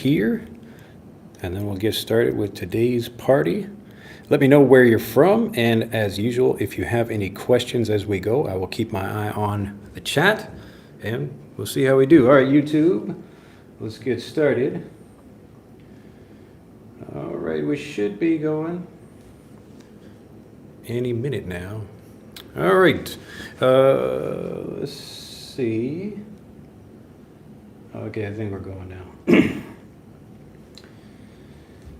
here, and then we'll get started with today's party. Let me know where you're from, and as usual, if you have any questions as we go, I will keep my eye on the chat, and we'll see how we do. All right, YouTube, let's get started. All right, we should be going any minute now. All right, let's see. Okay, I think we're going now.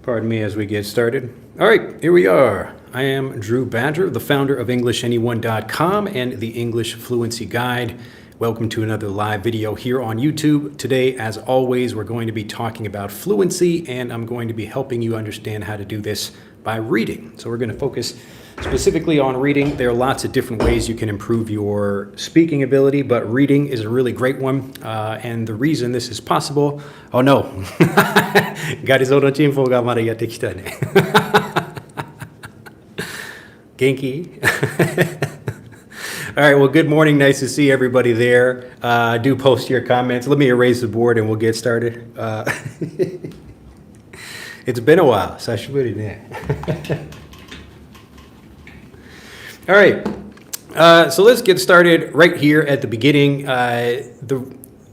Pardon me as we get started. All right, here we are. I am Drew Badger, the founder of EnglishAnyone.com and the English Fluency Guide. Welcome to another live video here on YouTube. Today, as always, we're going to be talking about fluency, and I'm going to be helping you understand how to do this by reading. So we're going to focus specifically on reading. There are lots of different ways you can improve your speaking ability, but reading is a really great one. And the reason this is possible, oh no, ガリゾーのチンポがまだやってきたね。元気? All right, well, good morning. Nice to see everybody there. Do post your comments. Let me erase the board and we'll get started. It's been a while. 久しぶりね。All right, so let's get started right here at the beginning.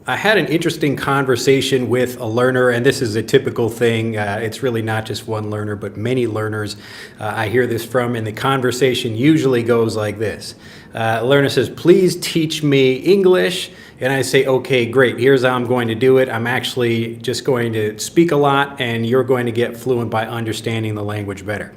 I had an interesting conversation with a learner, and this is a typical thing. It's really not just one learner, but many learners I hear this from, and the conversation usually goes like this. A learner says, please teach me English. And I say, okay, great. Here's how I'm going to do it. I'm actually just going to speak a lot, and you're going to get fluent by understanding the language better.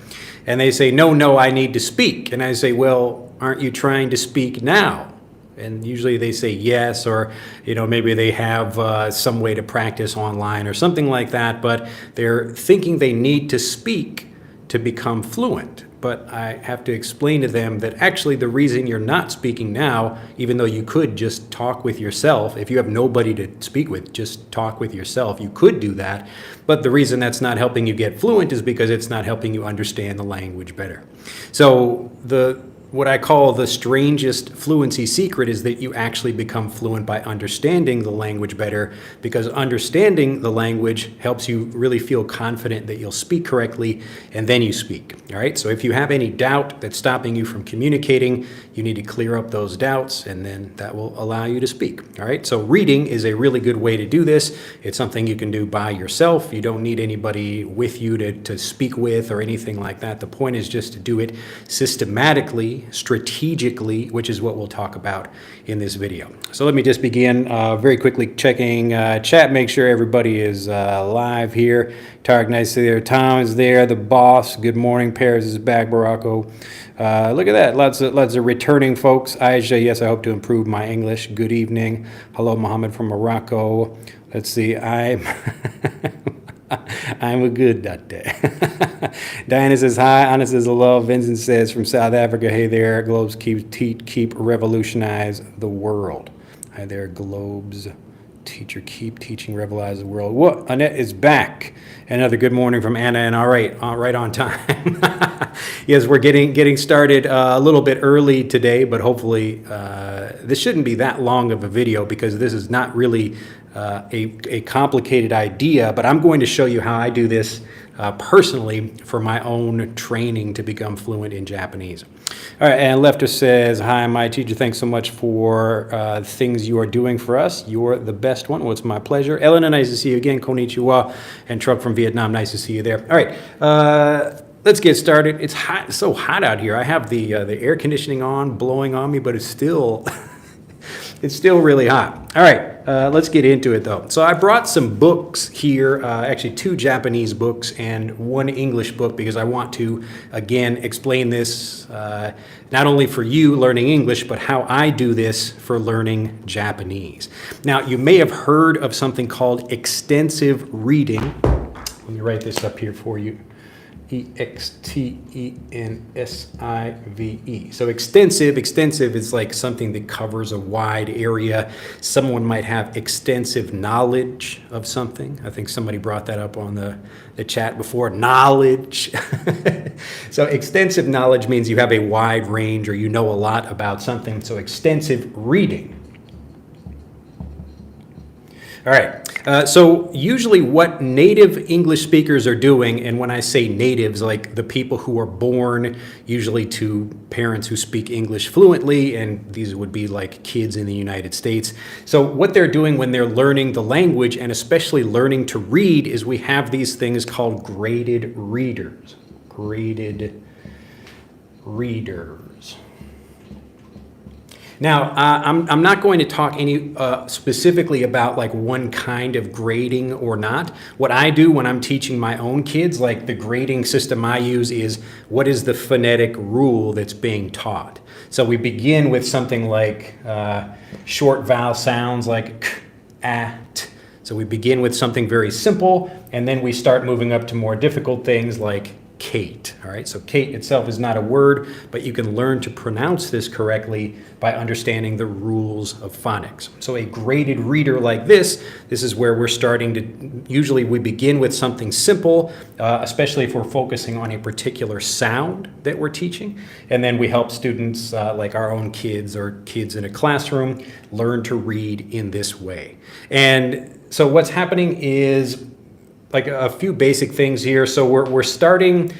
And they say, no, I need to speak. And I say, well, aren't you trying to speak now? And usually they say yes, or maybe they have some way to practice online or something like that, but they're thinking they need to speak to become fluent. But I have to explain to them that actually the reason you're not speaking now, even though you could just talk with yourself, if you have nobody to speak with, just talk with yourself, you could do that. But the reason that's not helping you get fluent is because it's not helping you understand the language better. So what I call the strangest fluency secret is that you actually become fluent by understanding the language better, because understanding the language helps you really feel confident that you'll speak correctly, and then you speak. All right, so if you have any doubt that's stopping you from communicating, you need to clear up those doubts, and then that will allow you to speak. All right, so reading is a really good way to do this. It's something you can do by yourself. You don't need anybody with you to speak with or anything like that. The point is just to do it systematically, strategically, which is what we'll talk about in this video. So let me just begin very quickly checking chat, make sure everybody is live here. Tarek, nice to see you there. Tom is there. The boss, good morning. Paris is back. Morocco. Look at that. Lots of returning folks. Aisha, yes, I hope to improve my English. Good evening. Hello, Mohammed from Morocco. Let's see. I'm a good that day. Diana says hi. Anna says hello. Vincent says from South Africa, hey there. Globes keep revolutionize the world. Hi there, Globes. Teacher, keep teaching, revolutionize the world. What? Annette is back. Another good morning from Anna, and all right on time. Yes, we're getting started a little bit early today, but hopefully this shouldn't be that long of a video, because this is not really a complicated idea, but I'm going to show you how I do this personally for my own training to become fluent in Japanese. All right, and Lefter says, hi, my teacher, thanks so much for things you are doing for us. You're the best one. Well, it's my pleasure. Elena, nice to see you again. Konnichiwa. And Truck from Vietnam, nice to see you there. All right, let's get started. It's hot, so hot out here. I have the air conditioning on, blowing on me, but it's still... It's still really hot. All right, let's get into it though. So I brought some books here, actually 2 Japanese books and 1 English book, because I want to, again, explain this not only for you learning English, but how I do this for learning Japanese. Now, you may have heard of something called extensive reading. Let me write this up here for you. E-X-T-E-N-S-I-V-E. So extensive is like something that covers a wide area. Someone might have extensive knowledge of something. I think somebody brought that up on the chat before. Knowledge. So extensive knowledge means you have a wide range, or you know a lot about something. So extensive reading. All right. So usually what native English speakers are doing, and when I say natives, like the people who are born usually to parents who speak English fluently, and these would be like kids in the United States. So what they're doing when they're learning the language, and especially learning to read, is we have these things called graded readers. Graded readers. Now, I'm not going to talk any specifically about like one kind of grading or not. What I do when I'm teaching my own kids, like the grading system I use is what is the phonetic rule that's being taught. So we begin with something like short vowel sounds like k, a, t. So we begin with something very simple, and then we start moving up to more difficult things like Kate. All right, so Kate itself is not a word, but you can learn to pronounce this correctly by understanding the rules of phonics. So a graded reader like this is where we're starting to, usually we begin with something simple, especially if we're focusing on a particular sound that we're teaching, and then we help students like our own kids or kids in a classroom learn to read in this way. And so what's happening is like a few basic things here. So we're starting,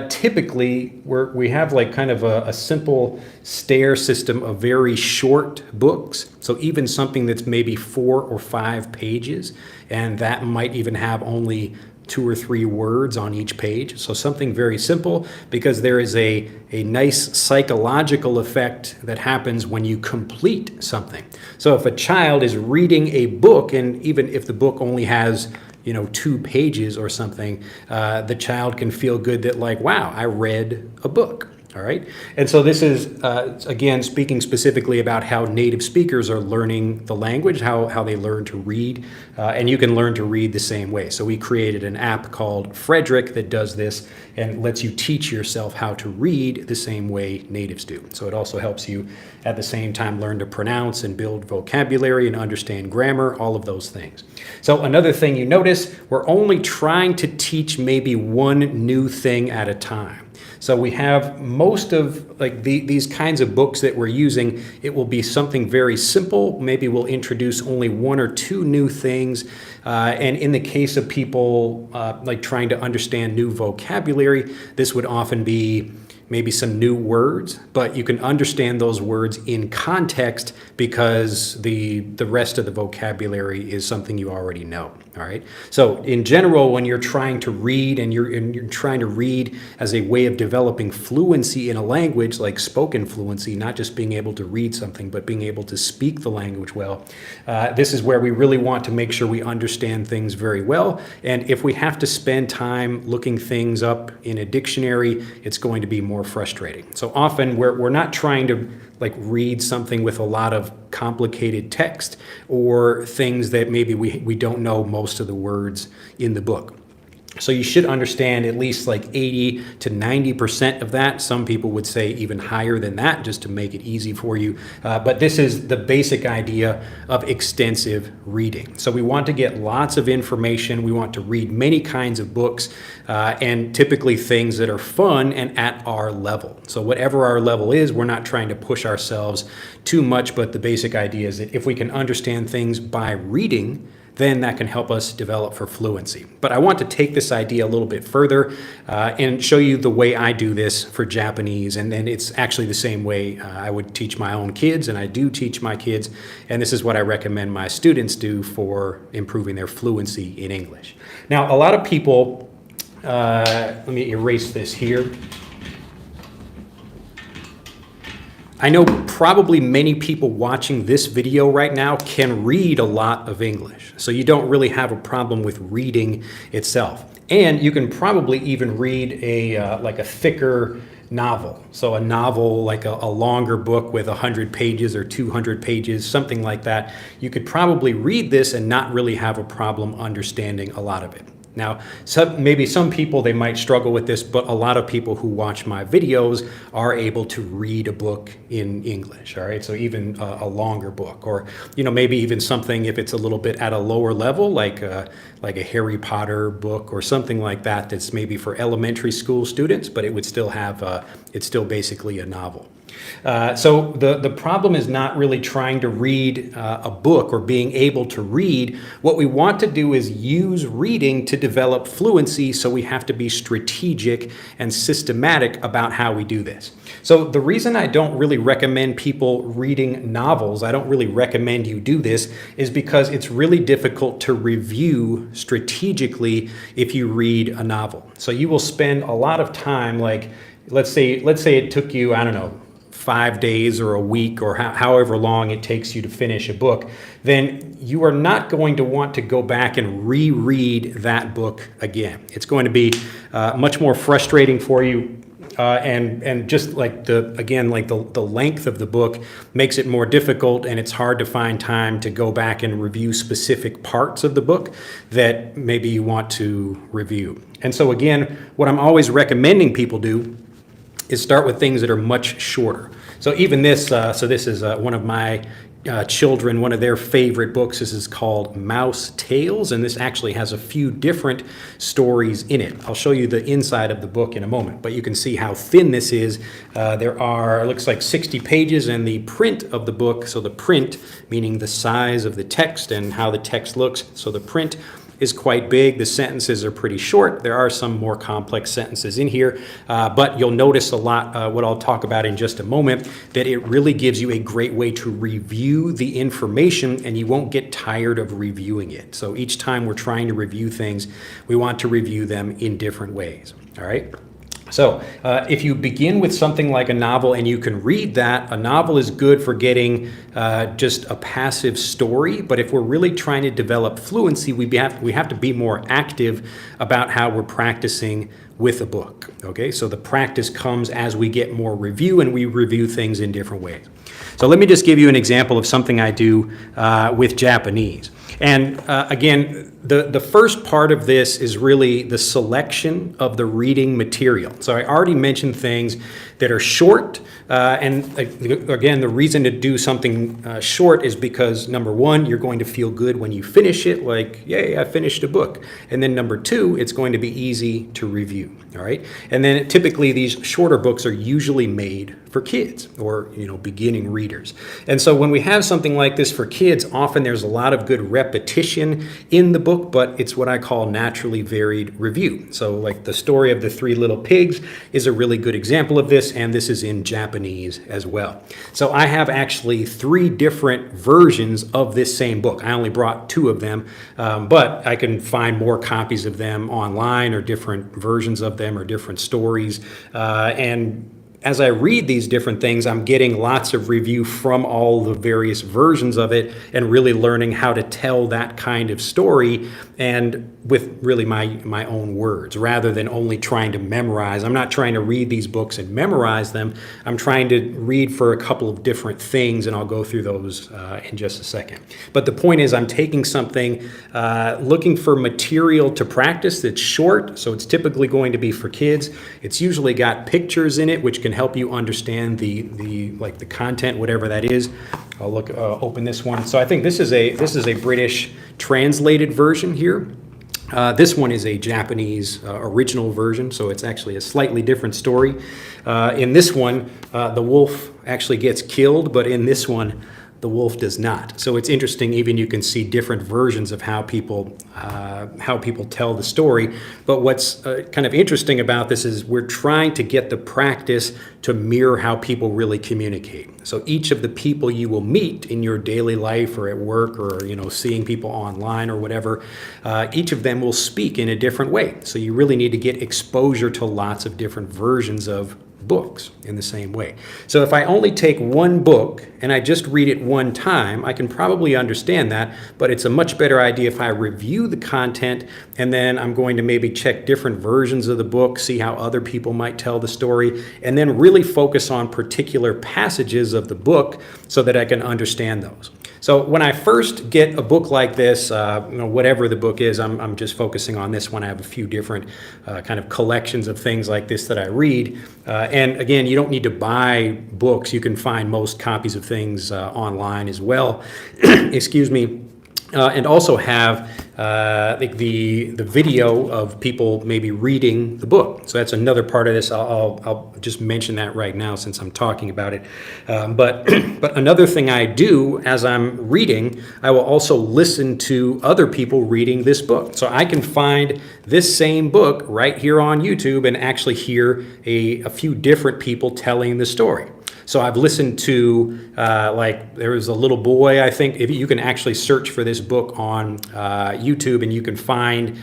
typically, we have like kind of a simple stair system of very short books. So even something that's maybe 4 or 5 pages, and that might even have only 2 or 3 words on each page. So something very simple, because there is a nice psychological effect that happens when you complete something. So if a child is reading a book, and even if the book only has 2 pages or something, the child can feel good that like, wow, I read a book. All right. And so this is, again, speaking specifically about how native speakers are learning the language, how they learn to read, and you can learn to read the same way. So we created an app called Frederick that does this and lets you teach yourself how to read the same way natives do. So it also helps you at the same time learn to pronounce and build vocabulary and understand grammar, all of those things. So another thing you notice, we're only trying to teach maybe one new thing at a time. So we have most of like these kinds of books that we're using, it will be something very simple. Maybe we'll introduce only 1 or 2 new things. And in the case of people like trying to understand new vocabulary, this would often be maybe some new words, but you can understand those words in context because the rest of the vocabulary is something you already know. All right. So in general, when you're trying to read and you're trying to read as a way of developing fluency in a language, like spoken fluency, not just being able to read something, but being able to speak the language well, this is where we really want to make sure we understand things very well. And if we have to spend time looking things up in a dictionary, it's going to be more frustrating. So often we're not trying to like read something with a lot of complicated text or things that maybe we don't know most of the words in the book. So you should understand at least like 80 to 90% of that. Some people would say even higher than that, just to make it easy for you. But this is the basic idea of extensive reading. So we want to get lots of information. We want to read many kinds of books and typically things that are fun and at our level. So whatever our level is, we're not trying to push ourselves too much, but the basic idea is that if we can understand things by reading, then that can help us develop for fluency. But I want to take this idea a little bit further and show you the way I do this for Japanese. And then it's actually the same way I would teach my own kids, and I do teach my kids. And this is what I recommend my students do for improving their fluency in English. Now, a lot of people, let me erase this here. I know probably many people watching this video right now can read a lot of English, so you don't really have a problem with reading itself. And you can probably even read like a thicker novel. So a novel, like a longer book with 100 pages or 200 pages, something like that. You could probably read this and not really have a problem understanding a lot of it. Now, maybe some people, they might struggle with this, but a lot of people who watch my videos are able to read a book in English, all right? So even a longer book, or, maybe even something if it's a little bit at a lower level, like a Harry Potter book or something like that, that's maybe for elementary school students, but it would still have, it's still basically a novel. So the problem is not really trying to read a book or being able to read. What we want to do is use reading to develop fluency, so we have to be strategic and systematic about how we do this. So the reason I don't really recommend people reading novels, I don't really recommend you do this, is because it's really difficult to review strategically if you read a novel. So you will spend a lot of time, like let's say it took you, I don't know, 5 days or a week or however long it takes you to finish a book, then you are not going to want to go back and reread that book again. It's going to be much more frustrating for you. And just like the length of the book makes it more difficult, and it's hard to find time to go back and review specific parts of the book that maybe you want to review. And so again, what I'm always recommending people do is start with things that are much shorter. So even this, this is one of my children, one of their favorite books. This is called Mouse Tales, and this actually has a few different stories in it. I'll show you the inside of the book in a moment, but you can see how thin this is. There are, it looks like 60 pages, and the print of the book, so the print meaning the size of the text and how the text looks, so the print is quite big. The sentences are pretty short. There are some more complex sentences in here, but you'll notice a lot, what I'll talk about in just a moment, that it really gives you a great way to review the information, and you won't get tired of reviewing it. So each time we're trying to review things, we want to review them in different ways, all right? So if you begin with something like a novel and you can read that, a novel is good for getting just a passive story. But if we're really trying to develop fluency, we have to be more active about how we're practicing with a book. Okay, so the practice comes as we get more review, and we review things in different ways. So let me just give you an example of something I do with Japanese. And again, the first part of this is really the selection of the reading material. So I already mentioned things that are short. And again, the reason to do something short is because, number one, you're going to feel good when you finish it, like, yay, I finished a book. And then number two, it's going to be easy to review, all right? And then typically these shorter books are usually made for kids or, beginning readers. And so when we have something like this for kids, often there's a lot of good repetition in the book, but it's what I call naturally varied review. So like the story of the three little pigs is a really good example of this, and this is in Japanese as well. So I have actually 3 different versions of this same book. I only brought 2 of them, but I can find more copies of them online, or different versions of them, or different stories. And as I read these different things, I'm getting lots of review from all the various versions of it, and really learning how to tell that kind of story, and with really my own words, rather than only trying to memorize. I'm not trying to read these books and memorize them. I'm trying to read for a couple of different things, and I'll go through those in just a second. But the point is, I'm taking something, looking for material to practice that's short, so it's typically going to be for kids. It's usually got pictures in it, which can help you understand the content, whatever that is. I'll open this one. So I think this is a British translated version here. This one is a Japanese original version, so it's actually a slightly different story. In this one, the wolf actually gets killed, but in this one, the wolf does not. So it's interesting. Even you can see different versions of how people tell the story. But what's kind of interesting about this is we're trying to get the practice to mirror how people really communicate. So each of the people you will meet in your daily life, or at work, or seeing people online or whatever, each of them will speak in a different way. So you really need to get exposure to lots of different versions of books in the same way. So if I only take one book and I just read it one time, I can probably understand that, but it's a much better idea if I review the content, and then I'm going to maybe check different versions of the book, see how other people might tell the story, and then really focus on particular passages of the book so that I can understand those. So when I first get a book like this, whatever the book is, I'm just focusing on this one. I have a few different kind of collections of things like this that I read. And again, you don't need to buy books. You can find most copies of things online as well. Excuse me. and also have the video of people maybe reading the book. So that's another part of this. I'll just mention that right now since I'm talking about it. But another thing I do as I'm reading, I will also listen to other people reading this book. So I can find this same book right here on YouTube and actually hear a few different people telling the story. So I've listened to, like, there was a little boy, I think, if you can actually search for this book on YouTube and you can find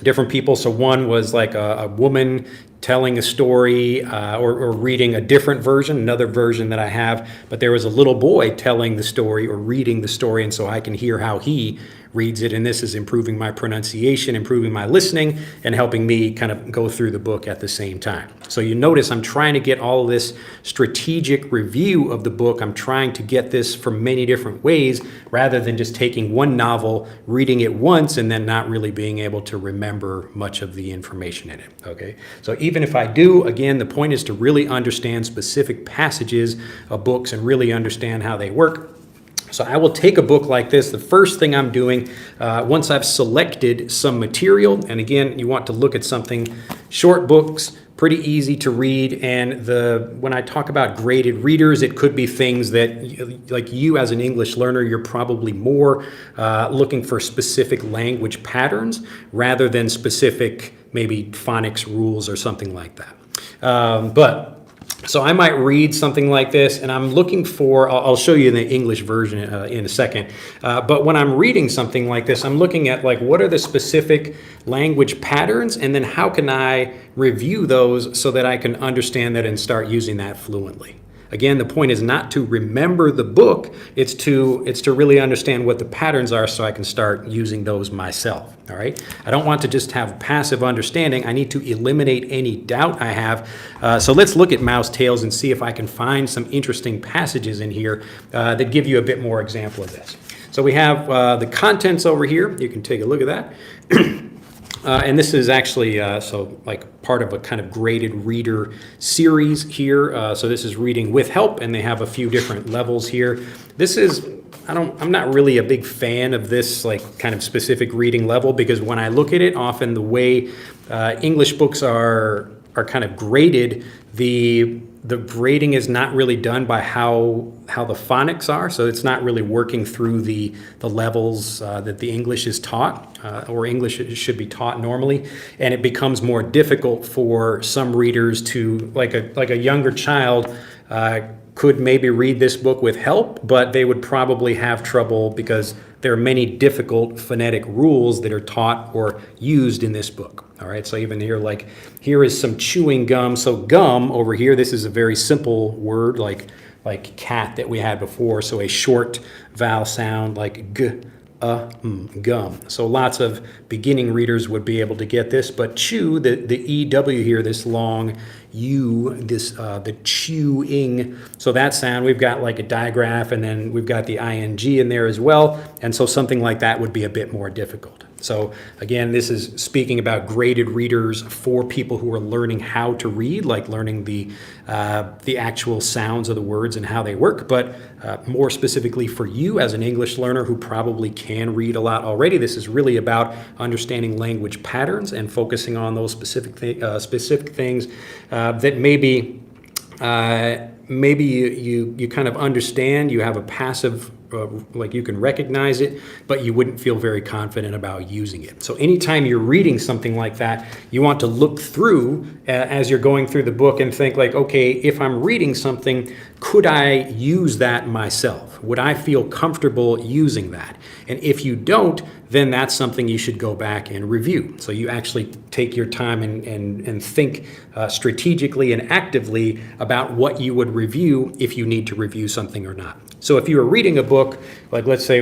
different people. So one was like a woman telling a story or reading a different version, another version that I have, but there was a little boy telling the story or reading the story, and so I can hear how he reads it, and this is improving my pronunciation, improving my listening, and helping me kind of go through the book at the same time. So you notice I'm trying to get all of this strategic review of the book. I'm trying to get this from many different ways rather than just taking one novel, reading it once, and then not really being able to remember much of the information in it, okay? So even if I do, again, the point is to really understand specific passages of books and really understand how they work. So I will take a book like this. The first thing I'm doing, once I've selected some material, and again, you want to look at something, short books, pretty easy to read, and when I talk about graded readers, it could be things that, like you as an English learner, you're probably more looking for specific language patterns rather than specific maybe phonics rules or something like that. So I might read something like this, and I'm looking for, I'll show you the English version in a second, but when I'm reading something like this, I'm looking at, like, what are the specific language patterns, and then how can I review those so that I can understand that and start using that fluently. Again, the point is not to remember the book, it's to really understand what the patterns are so I can start using those myself, all right? I don't want to just have passive understanding. I need to eliminate any doubt I have. So let's look at Mouse Tails and see if I can find some interesting passages in here that give you a bit more example of this. So we have the contents over here. You can take a look at that. And this is actually so like part of a kind of graded reader series here. So this is reading with help, and they have a few different levels here. This is, I'm not really a big fan of this like kind of specific reading level, because when I look at it, often the way English books are kind of graded, the grading is not really done by how the phonics are, so it's not really working through the levels that the English is taught, or English should be taught normally, and it becomes more difficult for some readers to, like a younger child could maybe read this book with help, but they would probably have trouble because there are many difficult phonetic rules that are taught or used in this book. All right, so even here, like, here is some chewing gum. So gum over here, this is a very simple word like cat that we had before. So a short vowel sound like g, gum. So lots of beginning readers would be able to get this, but chew, the EW here, this long U, this the chewing. So that sound, we've got like a digraph, and then we've got the ing in there as well. And so something like that would be a bit more difficult. So again, this is speaking about graded readers for people who are learning how to read, like learning the actual sounds of the words and how they work. But more specifically for you as an English learner who probably can read a lot already, this is really about understanding language patterns and focusing on those specific things that maybe you kind of understand. You have a passive, like you can recognize it, but you wouldn't feel very confident about using it. So anytime you're reading something like that, you want to look through as you're going through the book and think like, okay, if I'm reading something, could I use that myself? Would I feel comfortable using that? And if you don't, then that's something you should go back and review. So you actually take your time and think strategically and actively about what you would review if you need to review something or not. So if you were reading a book, like let's say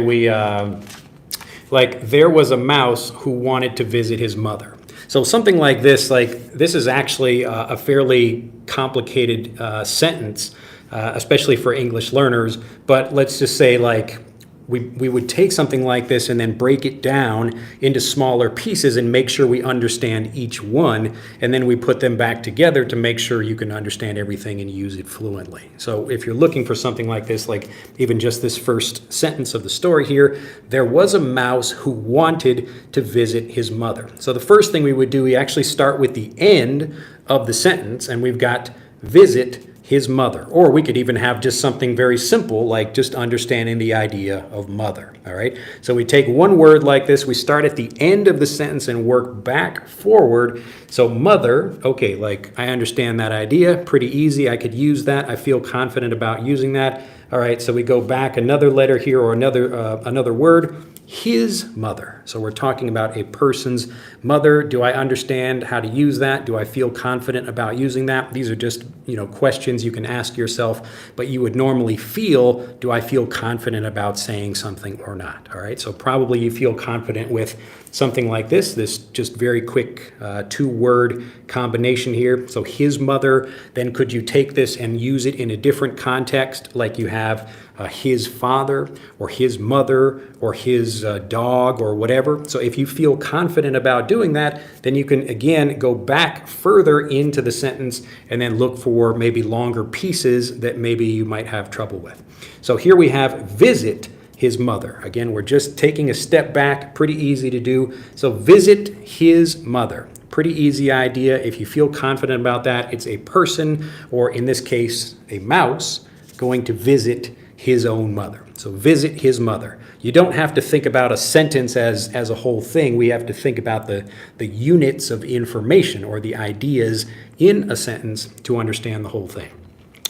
like there was a mouse who wanted to visit his mother. So something like this is actually a fairly complicated sentence, especially for English learners. But let's just say like we would take something like this and then break it down into smaller pieces and make sure we understand each one, and then we put them back together to make sure you can understand everything and use it fluently. So if you're looking for something like this, like even just this first sentence of the story here, there was a mouse who wanted to visit his mother. So the first thing we would do, we actually start with the end of the sentence, and we've got visit his mother. Or we could even have just something very simple, like just understanding the idea of mother, all right? So we take one word like this, we start at the end of the sentence and work back forward. So mother, okay, like I understand that idea, pretty easy, I could use that, I feel confident about using that. All right, so we go back another letter here or another word, his mother. So we're talking about a person's mother. Do I understand how to use that? Do I feel confident about using that? These are just, questions you can ask yourself, but you would normally feel, do I feel confident about saying something or not? All right, so probably you feel confident with something like this just very quick two-word combination here. So his mother, then could you take this and use it in a different context, like you have his father or his mother or his dog or whatever. So if you feel confident about doing that, then you can again go back further into the sentence and then look for maybe longer pieces that maybe you might have trouble with. So here we have visit his mother. Again, we're just taking a step back, pretty easy to do. So visit his mother. Pretty easy idea. If you feel confident about that, it's a person, or in this case, a mouse, going to visit his own mother. So visit his mother. You don't have to think about a sentence as a whole thing. We have to think about the units of information or the ideas in a sentence to understand the whole thing.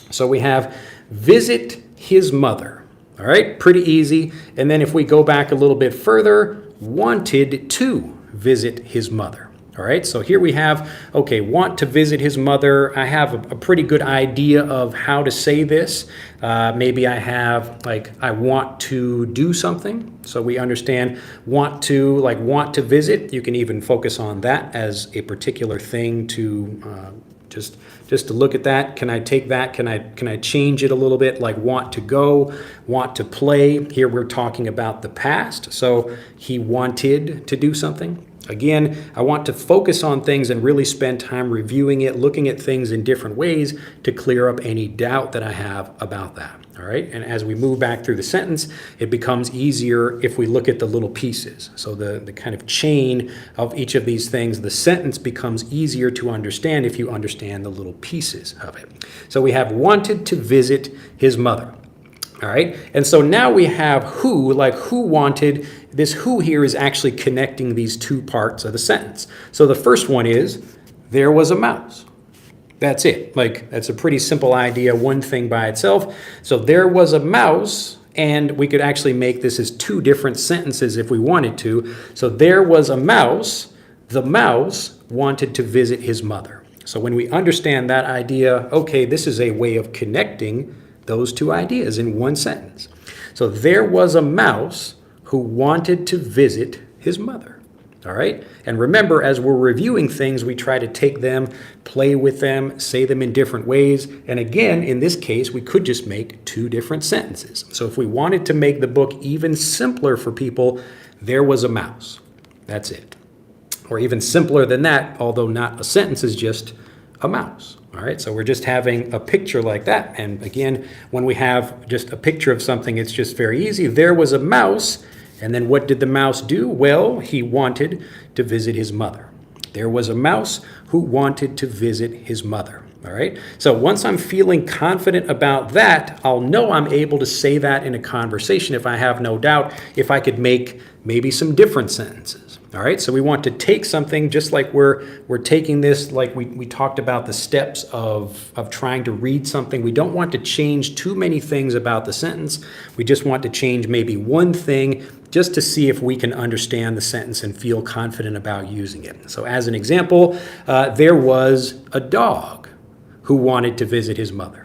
So we have visit his mother. All right, pretty easy. And then if we go back a little bit further, wanted to visit his mother. All right, so here we have, okay, want to visit his mother. I have a pretty good idea of how to say this. Maybe I have, like, I want to do something. So we understand want to, like want to visit. You can even focus on that as a particular thing to just to look at that. Can I take that? Can I change it a little bit? Like want to go, want to play. Here we're talking about the past. So he wanted to do something. Again, I want to focus on things and really spend time reviewing it, looking at things in different ways to clear up any doubt that I have about that. All right, and as we move back through the sentence, it becomes easier if we look at the little pieces. So the kind of chain of each of these things, the sentence becomes easier to understand if you understand the little pieces of it. So we have wanted to visit his mother. All right, and so now we have who, like who wanted. This who here is actually connecting these two parts of the sentence. So the first one is, there was a mouse. That's it. Like, that's a pretty simple idea, one thing by itself. So there was a mouse, and we could actually make this as two different sentences if we wanted to. So there was a mouse. The mouse wanted to visit his mother. So when we understand that idea, okay, this is a way of connecting those two ideas in one sentence. So there was a mouse who wanted to visit his mother. All right? And remember, as we're reviewing things, we try to take them, play with them, say them in different ways. And again, in this case, we could just make two different sentences. So if we wanted to make the book even simpler for people, there was a mouse. That's it. Or even simpler than that, although not a sentence, is just a mouse. All right, so we're just having a picture like that. And again, when we have just a picture of something, it's just very easy. There was a mouse, and then what did the mouse do? Well, he wanted to visit his mother. There was a mouse who wanted to visit his mother. All right, so once I'm feeling confident about that, I'll know I'm able to say that in a conversation if I have no doubt, if I could make maybe some different sentences. All right, so we want to take something just like we're taking this, like we talked about the steps of trying to read something. We don't want to change too many things about the sentence. We just want to change maybe one thing just to see if we can understand the sentence and feel confident about using it. So as an example, there was a dog who wanted to visit his mother.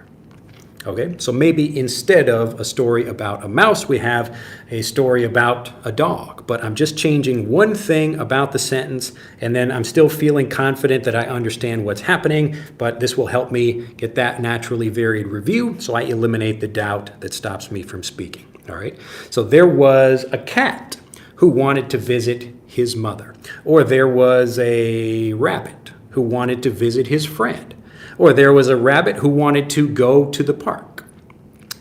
Okay, so maybe instead of a story about a mouse, we have a story about a dog. But I'm just changing one thing about the sentence, and then I'm still feeling confident that I understand what's happening, but this will help me get that naturally varied review, so I eliminate the doubt that stops me from speaking. All right. So there was a cat who wanted to visit his mother. Or there was a rabbit who wanted to visit his friend. Or there was a rabbit who wanted to go to the park.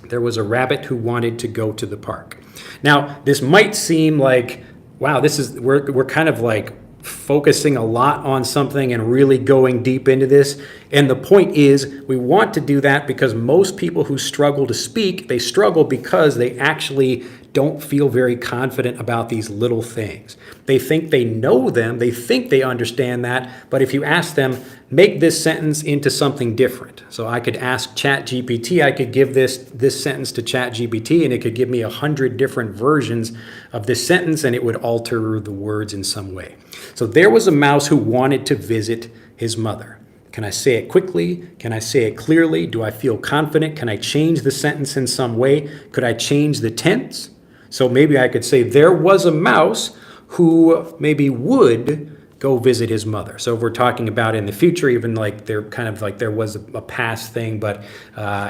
There was a rabbit who wanted to go to the park. Now, this might seem like, wow, we're kind of like focusing a lot on something and really going deep into this. And the point is, we want to do that because most people who struggle to speak, they struggle because they actually don't feel very confident about these little things. They think they know them, they think they understand that, but if you ask them, make this sentence into something different. So I could ask ChatGPT, I could give this sentence to ChatGPT, and it could give me 100 different versions of this sentence, and it would alter the words in some way. So there was a mouse who wanted to visit his mother. Can I say it quickly? Can I say it clearly? Do I feel confident? Can I change the sentence in some way? Could I change the tense? So maybe I could say there was a mouse who maybe would go visit his mother. So if we're talking about in the future, even like they're kind of like there was a past thing, but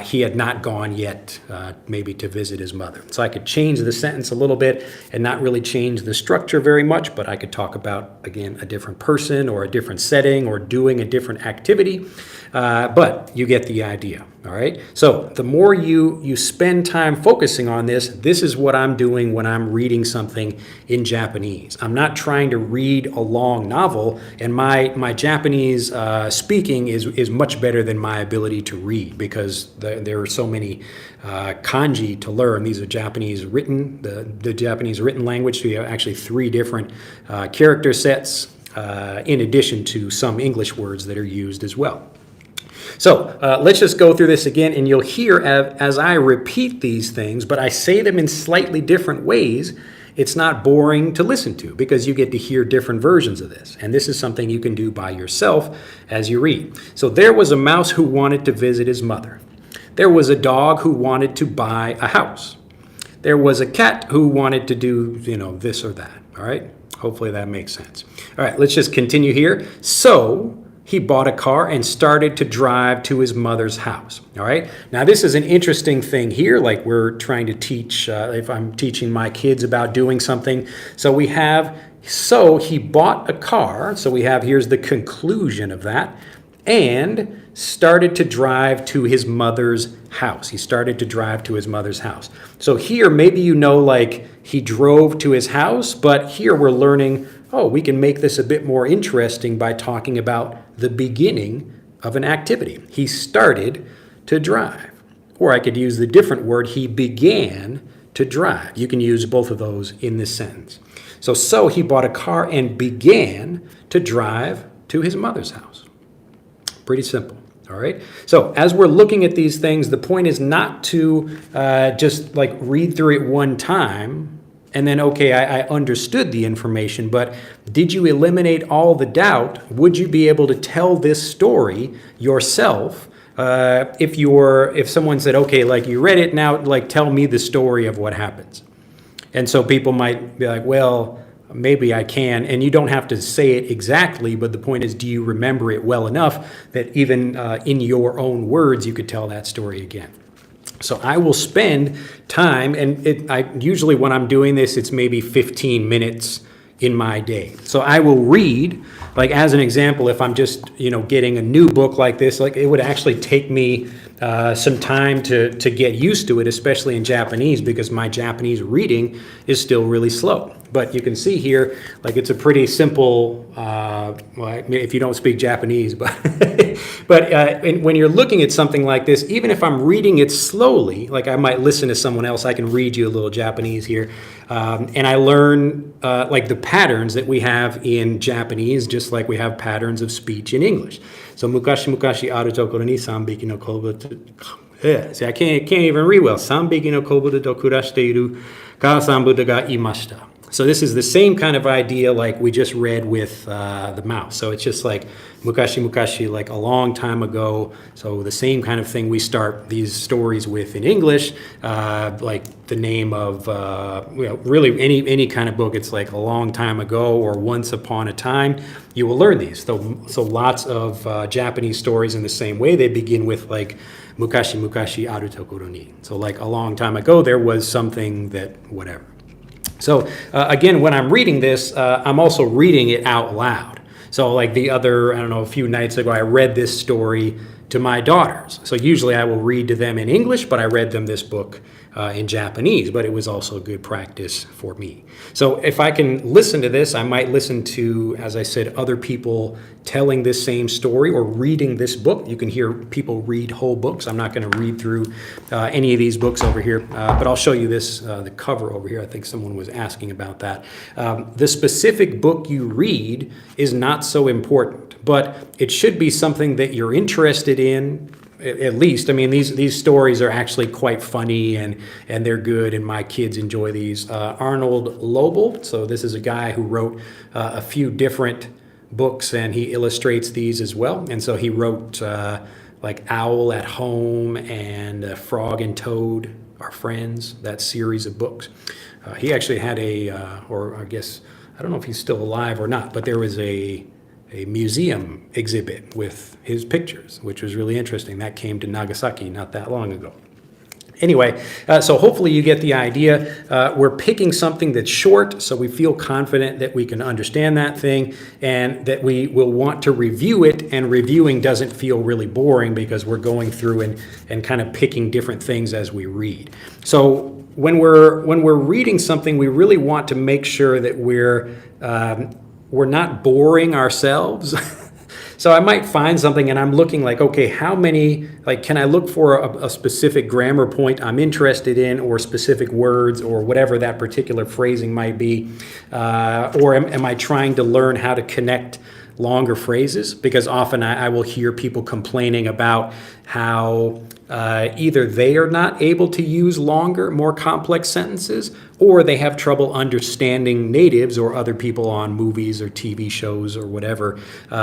he had not gone yet maybe to visit his mother. So I could change the sentence a little bit and not really change the structure very much, but I could talk about, again, a different person or a different setting or doing a different activity. But you get the idea, all right? So the more you spend time focusing on this is what I'm doing when I'm reading something in Japanese. I'm not trying to read a long novel, and my Japanese speaking is much better than my ability to read because there are so many kanji to learn. These are Japanese written, the Japanese written language. So you have actually 3 different character sets in addition to some English words that are used as well. So let's just go through this again, and you'll hear as I repeat these things, but I say them in slightly different ways. It's not boring to listen to because you get to hear different versions of this. And this is something you can do by yourself as you read. So there was a mouse who wanted to visit his mother. There was a dog who wanted to buy a house. There was a cat who wanted to do, this or that. All right? Hopefully that makes sense. All right, let's just continue here. So he bought a car and started to drive to his mother's house. All right. Now, this is an interesting thing here. Like we're trying to teach, if I'm teaching my kids about doing something. So we have, so he bought a car. So we have, here's the conclusion of that. And started to drive to his mother's house. He started to drive to his mother's house. So here, maybe like he drove to his house, but here we're learning, we can make this a bit more interesting by talking about the beginning of an activity. He started to drive. Or I could use the different word, he began to drive. You can use both of those in this sentence. So he bought a car and began to drive to his mother's house. Pretty simple. All right. So as we're looking at these things, the point is not to just like read through it one time and then, I understood the information, but did you eliminate all the doubt? Would you be able to tell this story yourself if someone said, like you read it now, like tell me the story of what happens? And so people might be like, well, maybe I can, and you don't have to say it exactly, but the point is, do you remember it well enough that even in your own words, you could tell that story again? So I will spend time, and I usually when I'm doing this, it's maybe 15 minutes in my day. So I will read, like as an example, if I'm just, getting a new book like this, like it would actually take me some time to get used to it, especially in Japanese, because my Japanese reading is still really slow. But you can see here, like it's a pretty simple, if you don't speak Japanese, but when you're looking at something like this, even if I'm reading it slowly, like I might listen to someone else, I can read you a little Japanese here, and I learn like the patterns that we have in Japanese, just like we have patterns of speech in English. So mukashi mukashi aru tokoro ni 3匹の小豚 See, I can't even read well. 3匹の小豚と暮らしている母さん豚がいました. So this is the same kind of idea like we just read with the mouse. So it's just like mukashi mukashi, like a long time ago. So the same kind of thing we start these stories with in English, like the name of really any kind of book. It's like a long time ago or once upon a time. You will learn these. So lots of Japanese stories in the same way. They begin with like mukashi mukashi aru tokoro ni. So like a long time ago there was something that whatever. So again, when I'm reading this, I'm also reading it out loud. So like a few nights ago, I read this story to my daughters. So usually I will read to them in English, but I read them this book in Japanese, but it was also good practice for me. So if I can listen to this, I might listen to, as I said, other people telling this same story or reading this book. You can hear people read whole books. I'm not going to read through any of these books over here, but I'll show you this, the cover over here. I think someone was asking about that. The specific book you read is not so important, but it should be something that you're interested in. At least, I mean, these stories are actually quite funny and they're good, and my kids enjoy these. Arnold Lobel, so this is a guy who wrote a few different books, and he illustrates these as well. And so he wrote like Owl at Home and Frog and Toad Are Friends, that series of books. He actually had or I guess, I don't know if he's still alive or not, but there was a museum exhibit with his pictures, which was really interesting. That came to Nagasaki not that long ago. Anyway, so hopefully you get the idea. We're picking something that's short, so we feel confident that we can understand that thing and that we will want to review it, and reviewing doesn't feel really boring because we're going through and kind of picking different things as we read. So when we're reading something, we really want to make sure that we're not boring ourselves. So I might find something and I'm looking like, okay, how many, like, can I look for a specific grammar point I'm interested in, or specific words, or whatever that particular phrasing might be? Or am I trying to learn how to connect longer phrases? Because often I will hear people complaining about how either they are not able to use longer, more complex sentences, or they have trouble understanding natives or other people on movies or TV shows or whatever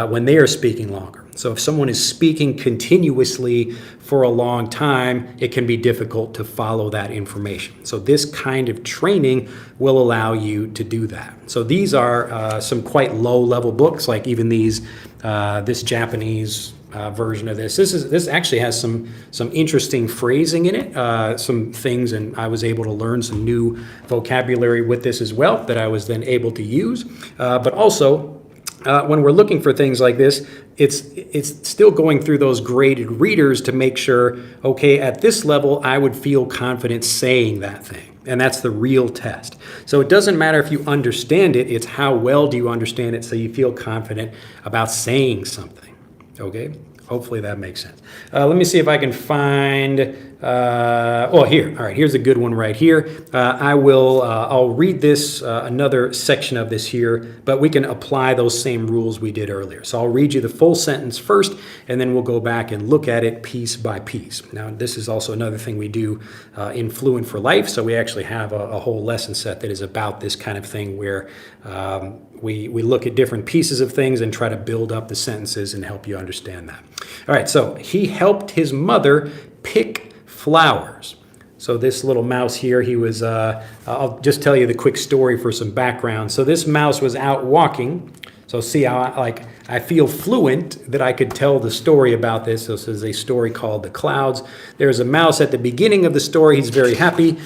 when they are speaking longer. So if someone is speaking continuously for a long time, it can be difficult to follow that information. So this kind of training will allow you to do that. So these are some quite low-level books, like even this Japanese version of this. This actually has some interesting phrasing in it, some things, and I was able to learn some new vocabulary with this as well that I was then able to use. But also, when we're looking for things like this, it's still going through those graded readers to make sure, okay, at this level, I would feel confident saying that thing. And that's the real test. So it doesn't matter if you understand it, it's how well do you understand it so you feel confident about saying something. Okay, hopefully that makes sense. Let me see if I can find, here. All right, here's a good one right here. I'll read this, another section of this here, but we can apply those same rules we did earlier. So I'll read you the full sentence first, and then we'll go back and look at it piece by piece. Now, this is also another thing we do in Fluent for Life. So we actually have a whole lesson set that is about this kind of thing where we look at different pieces of things and try to build up the sentences and help you understand that. All right, so he helped his mother pick flowers. So this little mouse here, he was, I'll just tell you the quick story for some background. So this mouse was out walking. So see how I feel fluent that I could tell the story about this. So this is a story called The Clouds. There's a mouse at the beginning of the story. He's very happy.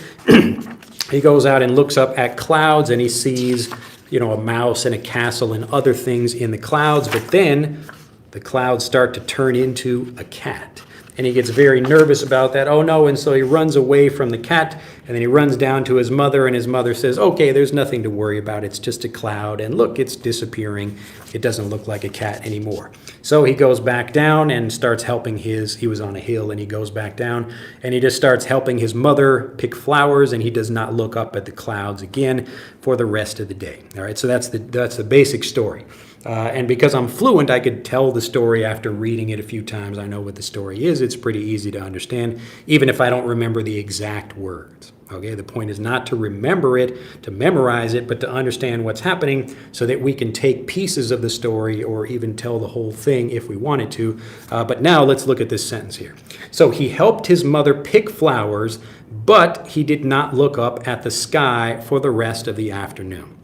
He goes out and looks up at clouds and he sees, a mouse and a castle and other things in the clouds. But then the clouds start to turn into a cat. And he gets very nervous about that. Oh no, and so he runs away from the cat, and then he runs down to his mother, and his mother says, okay, there's nothing to worry about. It's just a cloud, and look, it's disappearing. It doesn't look like a cat anymore. So he goes back down and starts helping he was on a hill, and he goes back down, and he just starts helping his mother pick flowers, and he does not look up at the clouds again for the rest of the day. All right, so that's the basic story. And because I'm fluent, I could tell the story after reading it a few times. I know what the story is. It's pretty easy to understand, even if I don't remember the exact words. Okay, the point is not to remember it, to memorize it, but to understand what's happening so that we can take pieces of the story or even tell the whole thing if we wanted to. But now let's look at this sentence here. So he helped his mother pick flowers, but he did not look up at the sky for the rest of the afternoon.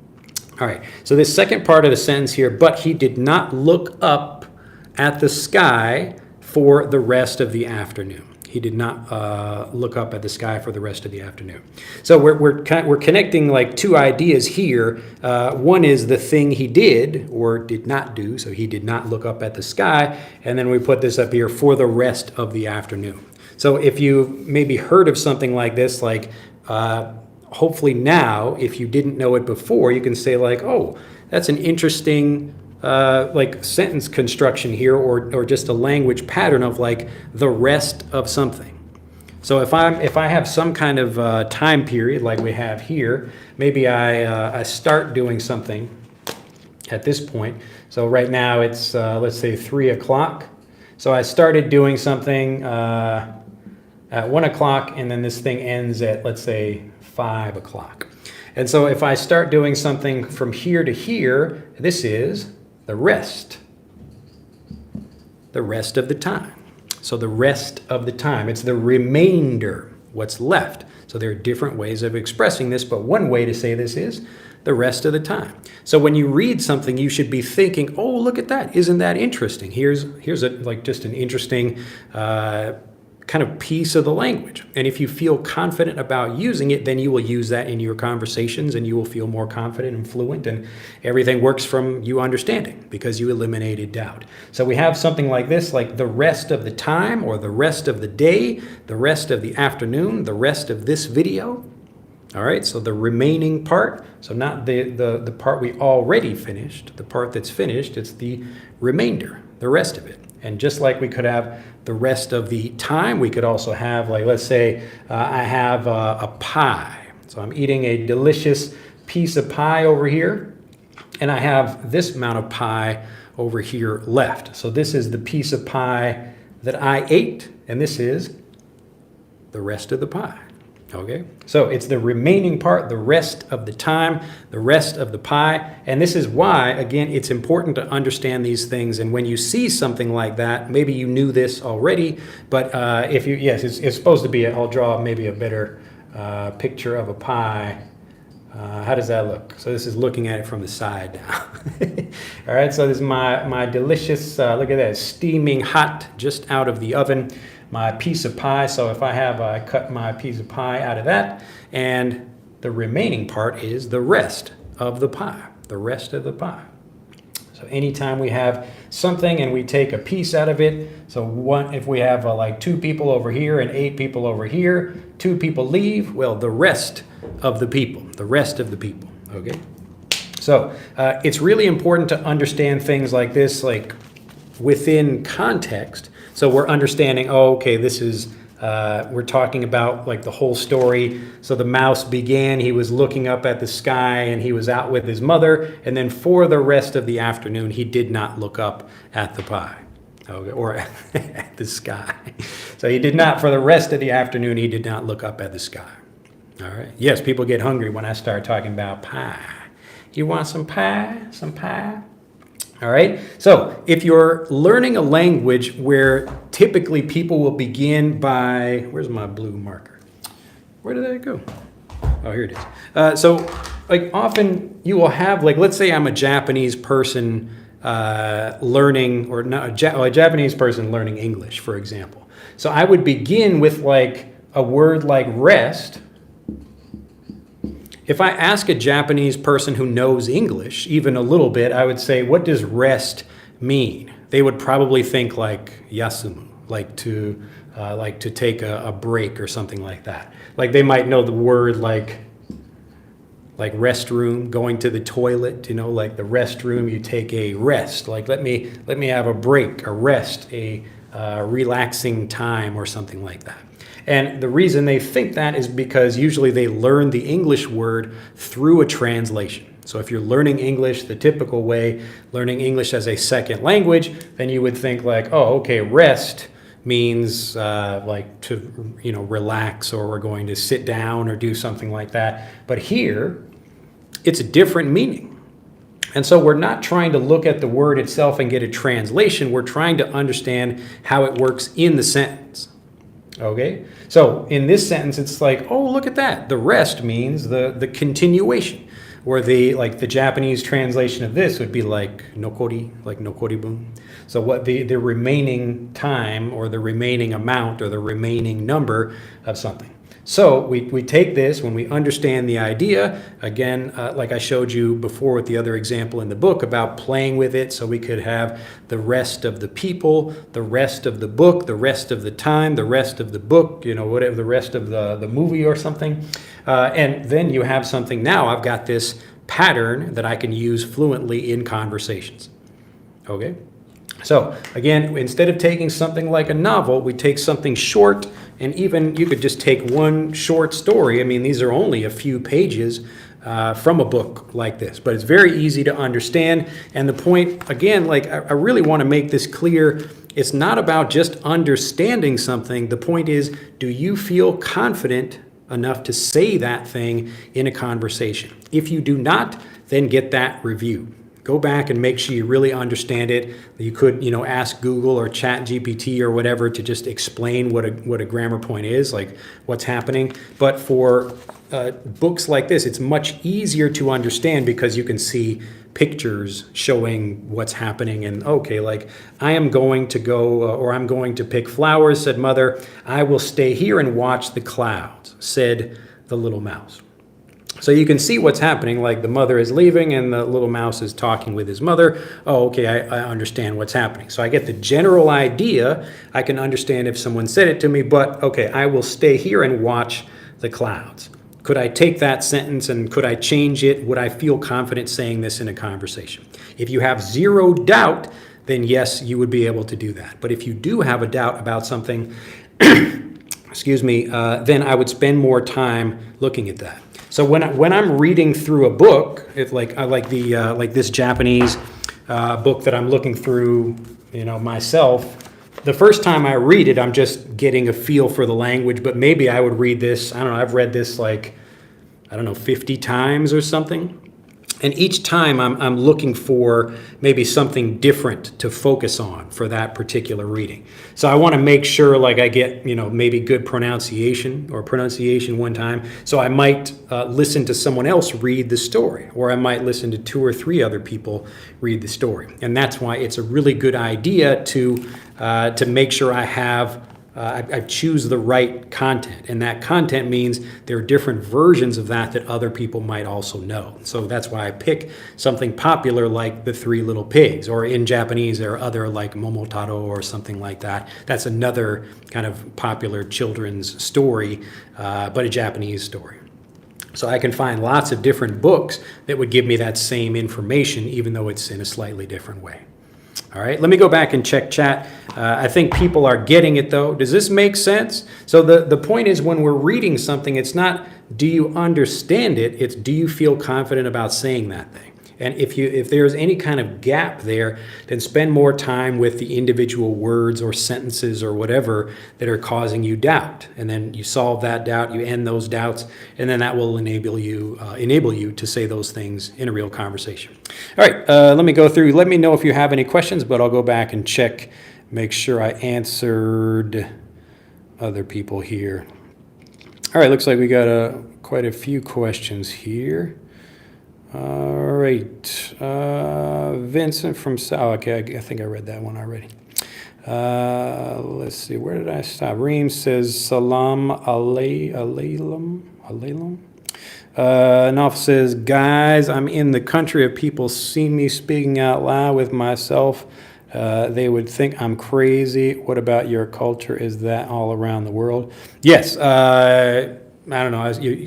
All right, so this second part of the sentence here, but he did not look up at the sky for the rest of the afternoon. He did not look up at the sky for the rest of the afternoon. So we're connecting like two ideas here. One is the thing he did or did not do, so he did not look up at the sky, and then we put this up here for the rest of the afternoon. So if you maybe heard of something like this, like hopefully now, if you didn't know it before, you can say like, oh, that's an interesting like sentence construction here, or just a language pattern of like the rest of something. So if I have some kind of time period like we have here, maybe I start doing something at this point. So right now it's let's say 3 o'clock. So I started doing something at 1 o'clock, and then this thing ends at, let's say, 5 o'clock. And so if I start doing something from here to here, this is the rest of the time. So the rest of the time, it's the remainder, what's left. So there are different ways of expressing this, but one way to say this is the rest of the time. So when you read something, you should be thinking, oh, look at that. Isn't that interesting? Here's just an interesting kind of piece of the language. And if you feel confident about using it, then you will use that in your conversations and you will feel more confident and fluent, and everything works from you understanding because you eliminated doubt. So we have something like this, like the rest of the time, or the rest of the day, the rest of the afternoon, the rest of this video. All right, so the remaining part, so not the part we already finished, the part that's finished, it's the remainder, the rest of it. And just like we could have the rest of the time, we could also have, like, let's say I have a pie. So I'm eating a delicious piece of pie over here, and I have this amount of pie over here left. So this is the piece of pie that I ate, and this is the rest of the pie. Okay, so it's the remaining part, the rest of the time, the rest of the pie. And this is why, again, it's important to understand these things. And when you see something like that, maybe you knew this already, but if you, yes, it's supposed to be, I'll draw maybe a better picture of a pie. How does that look? So this is looking at it from the side now. All right, so this is my delicious, look at that, steaming hot, just out of the oven, my piece of pie. So if I cut my piece of pie out of that, and the remaining part is the rest of the pie, the rest of the pie. So anytime we have something and we take a piece out of it, so if we have like 2 people over here and 8 people over here, 2 people leave, well, the rest of the people, okay? So it's really important to understand things like this, like within context. So we're understanding, oh, okay, this is, we're talking about like the whole story. So the mouse began, he was looking up at the sky and he was out with his mother. And then for the rest of the afternoon, he did not look up at the pie, okay, or at the sky. So he did not, for the rest of the afternoon, he did not look up at the sky. All right. Yes, people get hungry when I start talking about pie. You want some pie? Some pie? All right, so if you're learning a language where typically people will begin by, where's my blue marker? Where did that go? Oh, here it is. So like often you will have, like, let's say I'm a Japanese person learning, or not a Japanese person learning English, for example. So I would begin with like a word like rest. If I ask a Japanese person who knows English, even a little bit, I would say, what does rest mean? They would probably think like yasumu, like to take a break or something like that. Like they might know the word like restroom, going to the toilet, you know, like the restroom, you take a rest. Like let me have a break, a rest, a relaxing time or something like that. And the reason they think that is because usually they learn the English word through a translation. So if you're learning English the typical way, learning English as a second language, then you would think like, oh, okay, rest means like to, relax, or we're going to sit down or do something like that. But here, it's a different meaning. And so we're not trying to look at the word itself and get a translation. We're trying to understand how it works in the sentence. Okay? So in this sentence, it's like, oh, look at that. The rest means the continuation. Or the Japanese translation of this would be like nokori, like nokoribun. So what the remaining time, or the remaining amount, or the remaining number of something. So we take this when we understand the idea, again, like I showed you before with the other example in the book about playing with it. So we could have the rest of the people, the rest of the book, the rest of the time, the rest of the book, whatever, the rest of the movie or something. And then you have something, now I've got this pattern that I can use fluently in conversations. Okay? So again, instead of taking something like a novel, we take something short, and even you could just take one short story. I mean, these are only a few pages from a book like this, but it's very easy to understand. And the point, again, like I really want to make this clear, it's not about just understanding something. The point is, do you feel confident enough to say that thing in a conversation? If you do not, then get that reviewed. Go back and make sure you really understand it. You could, ask Google or Chat GPT or whatever to just explain what a grammar point is, like what's happening. But for books like this, it's much easier to understand because you can see pictures showing what's happening. And okay, like I am going to go, or I'm going to pick flowers, said mother. I will stay here and watch the clouds, said the little mouse. So you can see what's happening, like the mother is leaving and the little mouse is talking with his mother. Oh, okay, I understand what's happening. So I get the general idea. I can understand if someone said it to me, but okay, I will stay here and watch the clouds. Could I take that sentence and could I change it? Would I feel confident saying this in a conversation? If you have zero doubt, then yes, you would be able to do that. But if you do have a doubt about something, then I would spend more time looking at that. So when I'm reading through a book, if like I like this Japanese book that I'm looking through, myself, the first time I read it, I'm just getting a feel for the language. But maybe I would read this. I don't know. I've read this 50 times or something. And each time I'm looking for maybe something different to focus on for that particular reading. So I want to make sure like I get, maybe good pronunciation one time. So I might listen to someone else read the story, or I might listen to 2 or 3 other people read the story. And that's why it's a really good idea to make sure I choose the right content. And that content means there are different versions of that other people might also know. So that's why I pick something popular like The 3 Little Pigs, or in Japanese there are other like Momotaro or something like that. That's another kind of popular children's story, but a Japanese story. So I can find lots of different books that would give me that same information, even though it's in a slightly different way. All right, let me go back and check chat. I think people are getting it, though. Does this make sense? So the point is, when we're reading something, it's not do you understand it, it's do you feel confident about saying that thing? And if there's any kind of gap there, then spend more time with the individual words or sentences or whatever that are causing you doubt. And then you solve that doubt, you end those doubts, and then that will enable you to say those things in a real conversation. All right, let me go through. Let me know if you have any questions, but I'll go back and check, make sure I answered other people here. All right, looks like we got quite a few questions here. All right, Vincent from South. Okay, I think I read that one already. Let's see, where did I stop? Reem says salam alaykum. Naf says, guys, I'm in the country. If people see me speaking out loud with myself, they would think I'm crazy. What about your culture? Is that all around the world? Yes. I don't know,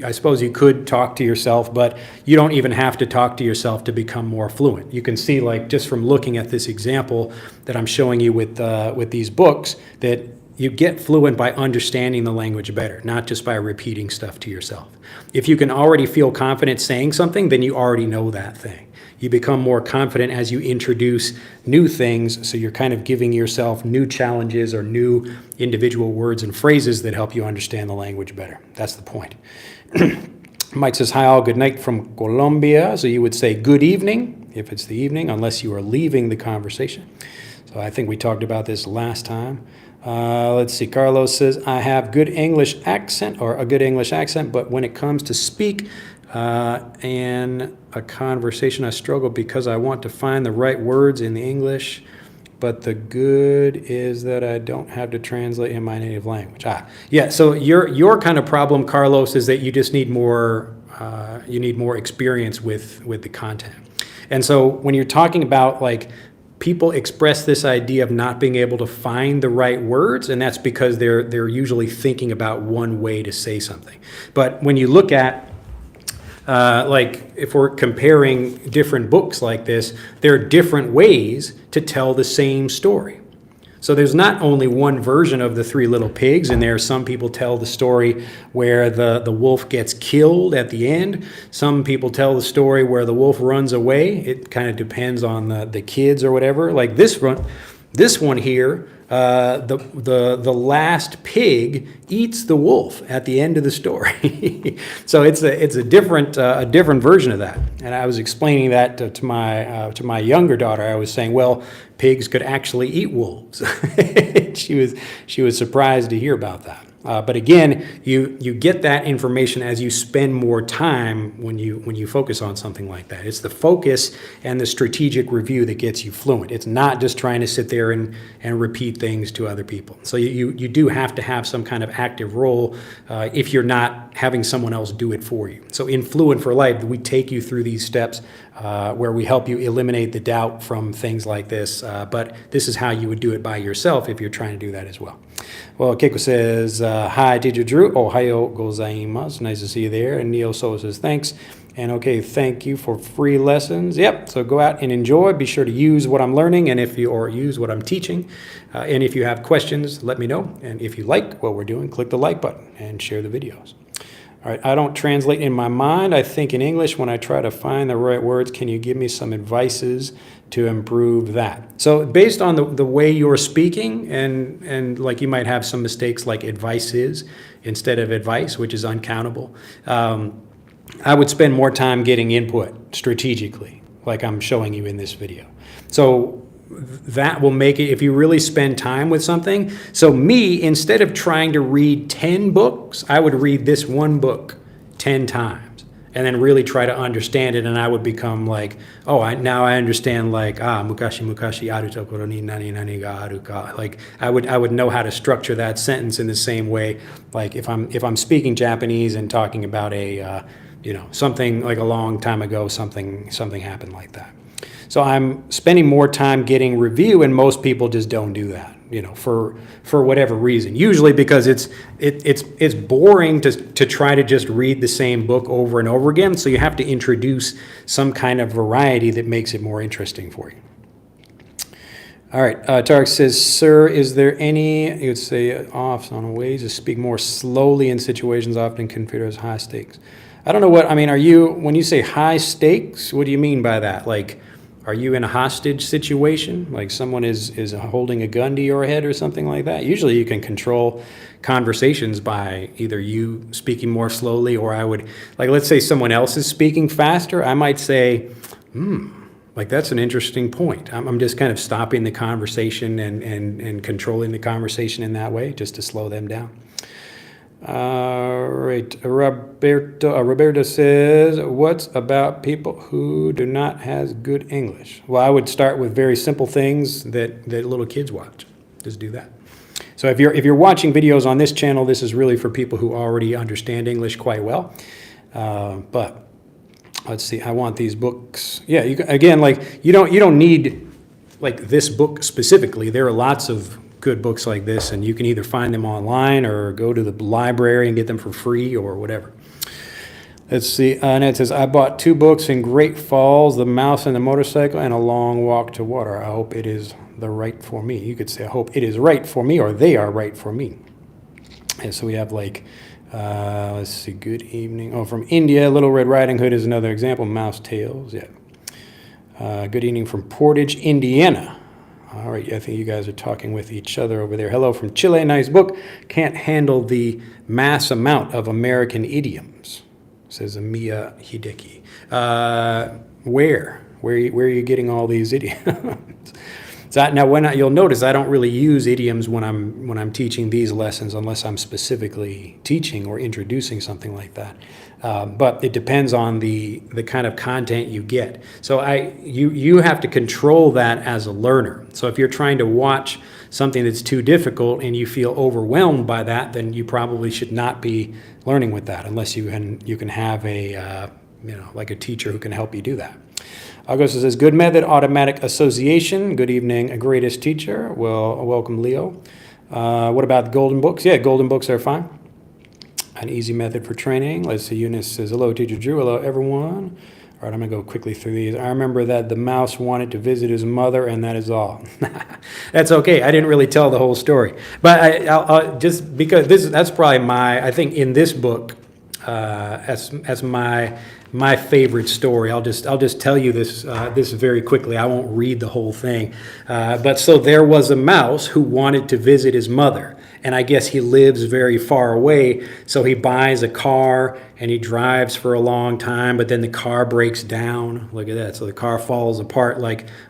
I suppose you could talk to yourself, but you don't even have to talk to yourself to become more fluent. You can see, like, just from looking at this example that I'm showing you with these books, that you get fluent by understanding the language better, not just by repeating stuff to yourself. If you can already feel confident saying something, then you already know that thing. You become more confident as you introduce new things, so you're kind of giving yourself new challenges or new individual words and phrases that help you understand the language better. That's the point. Mike says, hi all, good night from Colombia. So you would say good evening if it's the evening, unless you are leaving the conversation. So I think we talked about this last time. Let's see, Carlos says, I have good English accent, or a good English accent, but when it comes to speak and a conversation, I struggle because I want to find the right words in the English, but the good is that I don't have to translate in my native language. Yeah, so your kind of problem, Carlos, is that you just need more, experience with the content. And so when you're talking about, like, people express this idea of not being able to find the right words, and that's because they're usually thinking about one way to say something. But when you look at, like, if we're comparing different books like this, there are different ways to tell the same story. So there's not only one version of the Three Little Pigs, and there are some people tell the story where the wolf gets killed at the end. Some people tell the story where the wolf runs away. It kind of depends on the kids or whatever. Like this one here, the last pig eats the wolf at the end of the story. So it's a different version of that. And I was explaining that to my younger daughter. I was saying, well, pigs could actually eat wolves. She was surprised to hear about that. But again, you get that information as you spend more time when you focus on something like that. It's the focus and the strategic review that gets you fluent. It's not just trying to sit there and repeat things to other people. So you do have to have some kind of active role if you're not having someone else do it for you. So in Fluent for Life, we take you through these steps where we help you eliminate the doubt from things like this. But this is how you would do it by yourself if you're trying to do that as well. Well, Keiko says, hi, Teacher Drew. Ohayo gozaimasu. Nice to see you there. And Neil So says, thanks. And okay, thank you for free lessons. Yep, so go out and enjoy. Be sure to use what I'm learning and use what I'm teaching. And if you have questions, let me know. And if you like what we're doing, click the like button and share the videos. All right, I don't translate in my mind. I think in English when I try to find the right words. Can you give me some advices to improve that? So based on the way you're speaking, and like you might have some mistakes like advice is instead of advice, which is uncountable. I would spend more time getting input strategically, like I'm showing you in this video. So that will make it, if you really spend time with something. So me, instead of trying to read 10 books, I would read this one book 10 times and then really try to understand it. And I would become like, now I understand, like, mukashi mukashi aru tokoro ni nani nani ga aru ka. Like I would know how to structure that sentence in the same way. Like if I'm speaking Japanese and talking about something like a long time ago, something happened like that. So I'm spending more time getting review, and most people just don't do that, for whatever reason. Usually because it's boring to try to just read the same book over and over again. So you have to introduce some kind of variety that makes it more interesting for you. All right, Tarek says, sir, is there any, you would say, on ways to speak more slowly in situations often considered as high stakes? I don't know when you say high stakes, what do you mean by that? Like, are you in a hostage situation? Like someone is holding a gun to your head or something like that? Usually you can control conversations by either you speaking more slowly, or I would, like, let's say someone else is speaking faster. I might say, like, that's an interesting point. I'm just kind of stopping the conversation and controlling the conversation in that way, just to slow them down. Right, Roberto says, what's about people who do not have good English? Well, I would start with very simple things that little kids watch. Just do that. So if you're watching videos on this channel, this is really for people who already understand English quite well. But let's see, I want these books. Yeah, you don't need like this book specifically. There are lots of good books like this, and you can either find them online or go to the library and get them for free or whatever. Let's see. And it says, I bought 2 books in Great Falls, The Mouse and the Motorcycle, and A Long Walk to Water. I hope it is the right for me. You could say, I hope it is right for me, or they are right for me. And so we have like, let's see, good evening. Oh, from India, Little Red Riding Hood is another example. Mouse tails, yeah. Good evening from Portage, Indiana. All right, I think you guys are talking with each other over there. Hello from Chile, nice book. Can't handle the mass amount of American idioms, says Amiya Hideki. Where are you getting all these idioms? Now, you'll notice I don't really use idioms when I'm teaching these lessons unless I'm specifically teaching or introducing something like that. But it depends on the kind of content you get. So you have to control that as a learner. So if you're trying to watch something that's too difficult and you feel overwhelmed by that, then you probably should not be learning with that unless you can have like a teacher who can help you do that. Augusto says, good method, automatic association. Good evening, greatest teacher. Well, welcome, Leo. What about golden books? Yeah, golden books are fine. An easy method for training. Let's see, Eunice says, hello, Teacher Drew. Hello, everyone. All right, I'm going to go quickly through these. I remember that the mouse wanted to visit his mother, and that is all. That's okay. I didn't really tell the whole story. But I'll just because that's probably I think in this book, as my favorite story. I'll just tell you this very quickly. I won't read the whole thing. But so there was a mouse who wanted to visit his mother, and I guess he lives very far away. So he buys a car and he drives for a long time, but then the car breaks down. Look at that. So the car falls apart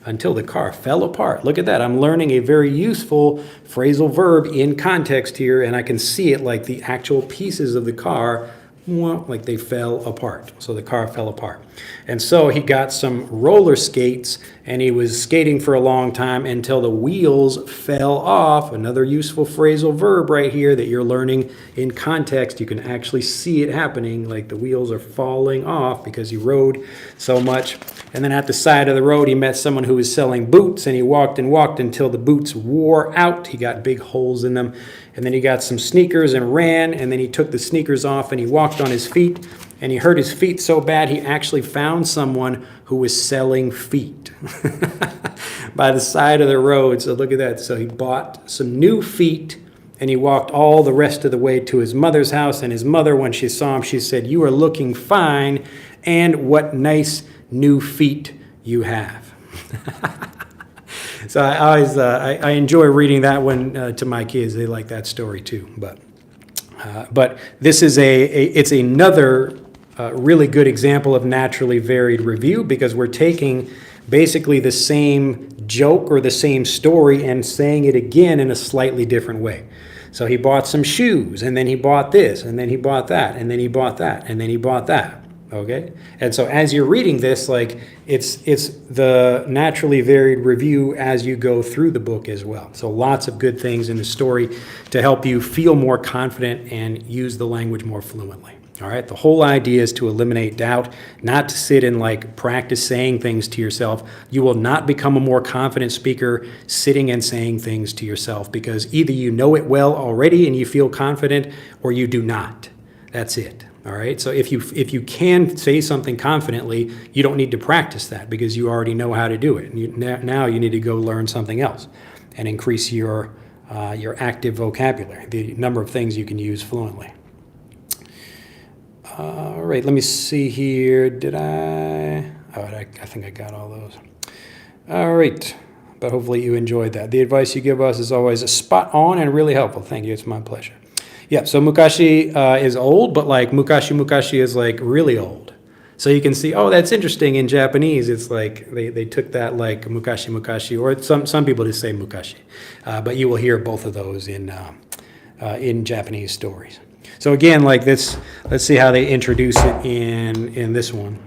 until the car fell apart. Look at that. I'm learning a very useful phrasal verb in context here, and I can see it like the actual pieces of the car, like they fell apart. So the car fell apart. And so he got some roller skates and he was skating for a long time until the wheels fell off. Another useful phrasal verb right here that you're learning in context. You can actually see it happening, like the wheels are falling off because he rode so much. And then at the side of the road, he met someone who was selling boots, and he walked and walked until the boots wore out. He got big holes in them. And then he got some sneakers and ran, and then he took the sneakers off and he walked on his feet, and he hurt his feet so bad he actually found someone who was selling feet by the side of the road. So look at that. So he bought some new feet, and he walked all the rest of the way to his mother's house, and his mother, when she saw him, she said, "You are looking fine, and what nice new feet you have." So I always I enjoy reading that one to my kids. They like that story too. But this is it's another really good example of naturally varied review, because we're taking basically the same joke or the same story and saying it again in a slightly different way. So he bought some shoes, and then he bought this, and then he bought that, and then he bought that, and then he bought that. Okay? And so as you're reading this, like it's the naturally varied review as you go through the book as well. So lots of good things in the story to help you feel more confident and use the language more fluently. All right? The whole idea is to eliminate doubt, not to sit and like practice saying things to yourself. You will not become a more confident speaker sitting and saying things to yourself, because either you know it well already and you feel confident, or you do not. That's it. All right. So if you can say something confidently, you don't need to practice that because you already know how to do it. And now you need to go learn something else and increase your active vocabulary, the number of things you can use fluently. All right. Let me see here. Did I? Oh, I think I got all those. All right. But hopefully you enjoyed that. The advice you give us is always spot on and really helpful. Thank you. It's my pleasure. Yeah, so mukashi is old, but like mukashi is like really old. So you can see, oh, that's interesting. In Japanese, it's like they took that like mukashi, or some people just say mukashi. But you will hear both of those in Japanese stories. So again, like this, let's see how they introduce it in this one.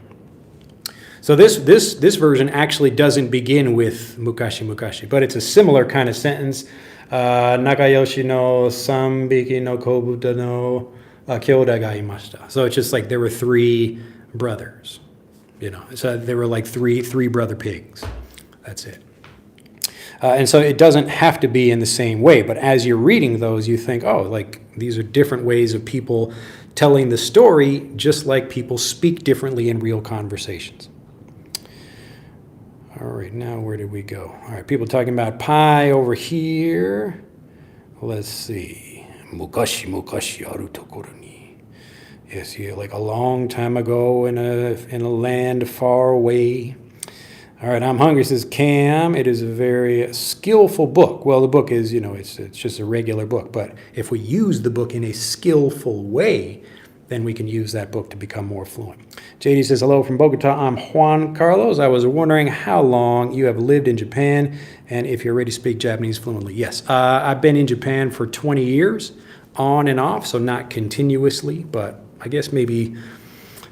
So this version actually doesn't begin with mukashi, but it's a similar kind of sentence. Nakayoshi no 3匹の子豚の兄弟がいました. So it's just like there were 3 brothers, so there were like three brother pigs. That's it. And so it doesn't have to be in the same way, but as you're reading those, you think, oh, like these are different ways of people telling the story just like people speak differently in real conversations. All right, now where did we go? All right, people talking about pie over here. Let's see. Mukashi mukashi aru tokoro ni. Yes, yeah, like a long time ago in a land far away. All right, I'm hungry, says Cam. It is a very skillful book. Well, the book is, it's just a regular book. But if we use the book in a skillful way, then we can use that book to become more fluent. JD says, hello from Bogota. I'm Juan Carlos. I was wondering how long you have lived in Japan and if you already speak Japanese fluently. Yes, I've been in Japan for 20 years, on and off, so not continuously, but I guess maybe,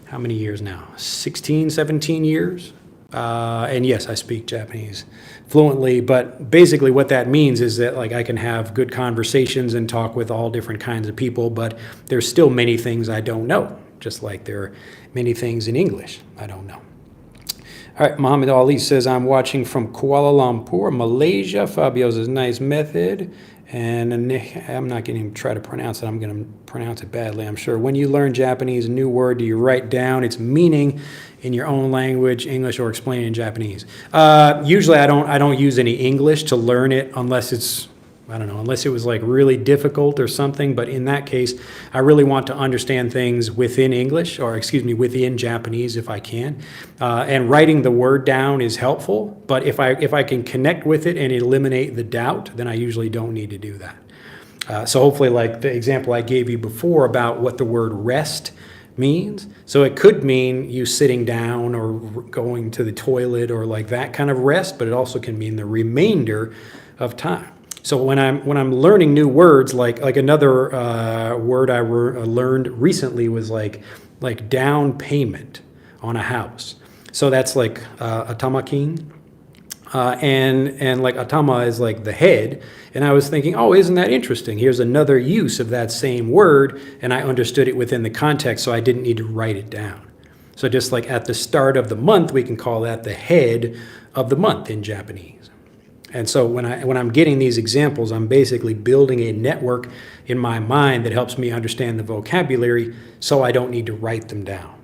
how many years now? 16, 17 years? And yes, I speak Japanese fluently, but basically what that means is that I can have good conversations and talk with all different kinds of people, but there's still many things I don't know, just like there are many things in English I don't know. All right, Muhammad Ali says, I'm watching from Kuala Lumpur, Malaysia. Fabio says, nice method. And I'm not going to try to pronounce it. I'm going to pronounce it badly, I'm sure. When you learn Japanese, a new word, do you write down its meaning in your own language, English, or explain it in Japanese? Usually I don't use any English to learn it unless it's, unless it was really difficult or something. But in that case, I really want to understand things within English, or within Japanese if I can. And writing the word down is helpful. But if I can connect with it and eliminate the doubt, then I usually don't need to do that. So hopefully, like the example I gave you before about what the word rest means. So it could mean you sitting down or going to the toilet or that kind of rest, but it also can mean the remainder of time. So when I'm learning new words, like another word I learned recently was like down payment on a house. So that's atamakin, and atama is the head. And I was thinking, oh, isn't that interesting? Here's another use of that same word, and I understood it within the context, so I didn't need to write it down. So just like at the start of the month, we can call that the head of the month in Japanese. And so when I'm getting these examples, I'm basically building a network in my mind that helps me understand the vocabulary so I don't need to write them down.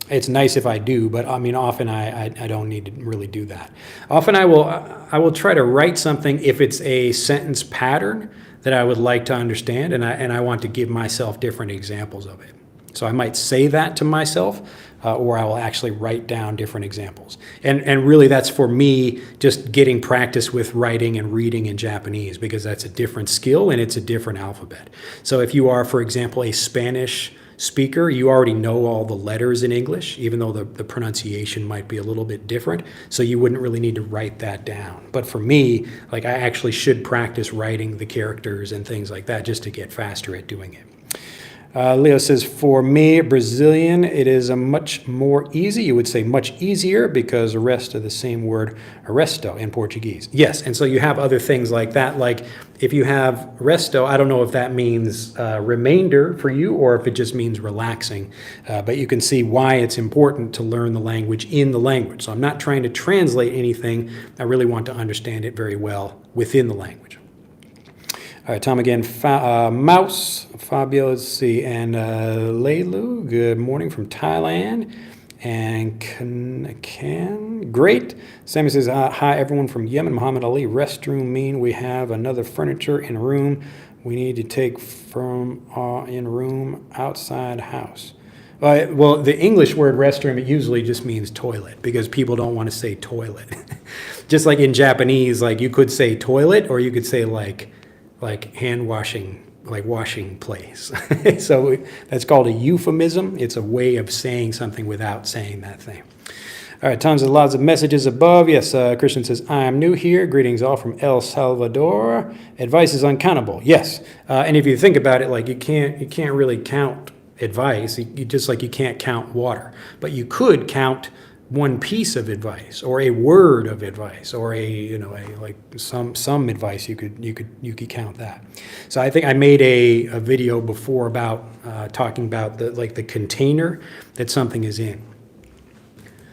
It's nice if I do, but often I don't need to really do that. Often I will try to write something if it's a sentence pattern that I would like to understand, and I want to give myself different examples of it. So I might say that to myself, or I will actually write down different examples. And really that's for me just getting practice with writing and reading in Japanese, because that's a different skill and it's a different alphabet. So if you are, for example, a Spanish speaker, you already know all the letters in English, even though the pronunciation might be a little bit different, so you wouldn't really need to write that down. But for me, I actually should practice writing the characters and things like that just to get faster at doing it. Leo says, for me, Brazilian, it is a much more easy. You would say much easier because the rest of the same word, resto, in Portuguese. Yes, and so you have other things like that. Like if you have resto, I don't know if that means remainder for you or if it just means relaxing. But you can see why it's important to learn the language in the language. So I'm not trying to translate anything. I really want to understand it very well within the language. All right, Tom again, Mouse, Fabio, let's see, and Leilu, good morning from Thailand, and Can, great. Sammy says, hi everyone from Yemen, Muhammad Ali, restroom mean we have another furniture in room we need to take from in room outside house. Well, the English word restroom, it usually just means toilet because people don't want to say toilet. Just like in Japanese, you could say toilet or you could say like hand washing, washing place. So that's called a euphemism. It's a way of saying something without saying that thing. All right, tons of lots of messages above. Yes, Christian says, I'm new here. Greetings all from El Salvador. Advice is uncountable. Yes, and if you think about it, you can't really count advice. You just you can't count water, but you could count one piece of advice or a word of advice or some advice. You could count that. So I think I made a video before about talking about the container that something is in.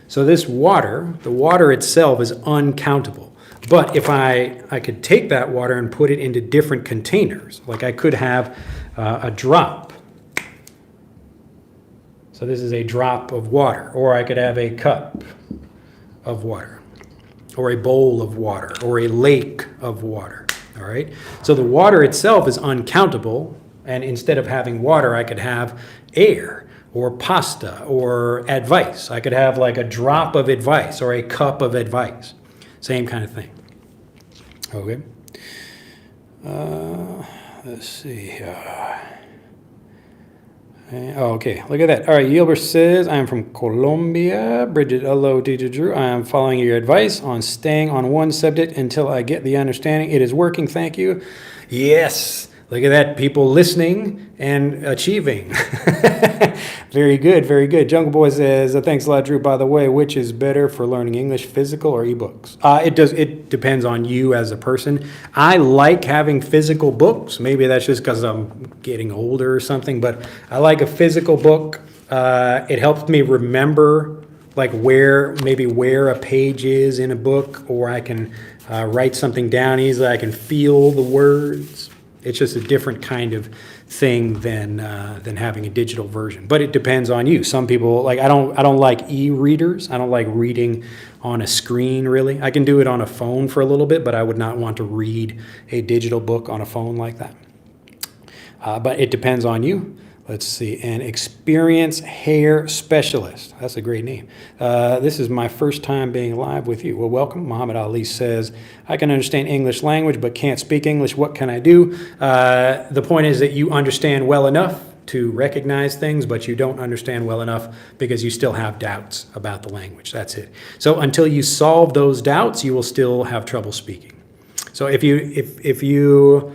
So this water, the water itself is uncountable. But if I could take that water and put it into different containers, I could have a drop So this is a drop of water, or I could have a cup of water, or a bowl of water, or a lake of water, all right? So the water itself is uncountable, and instead of having water, I could have air, or pasta, or advice. I could have like a drop of advice, or a cup of advice. Same kind of thing, okay? Let's see. Okay, look at that. All right, Gilbert says, I am from Colombia. Bridget, hello, teacher Drew. I am following your advice on staying on one subject until I get the understanding. It is working, thank you. Yes, look at that, people listening and achieving. Very good, very good. Jungle Boy says, thanks a lot, Drew. By the way, which is better for learning English, physical or ebooks? It depends on you as a person. I like having physical books. Maybe that's just because I'm getting older or something, but I like a physical book. It helps me remember like where a page is in a book, or I can write something down easily. I can feel the words. It's just a different kind of thing than having a digital version. But it depends on you. Some people, like, I don't like e-readers. I don't like reading on a screen, really. I can do it on a phone for a little bit, but I would not want to read a digital book on a phone like that. But it depends on you. Let's see, an experienced hair specialist. That's a great name. This is my first time being live with you. Well, welcome. Muhammad Ali says, I can understand English language, but can't speak English. What can I do? The point is that you understand well enough to recognize things, but you don't understand well enough because you still have doubts about the language. That's it. So until you solve those doubts, you will still have trouble speaking. So if you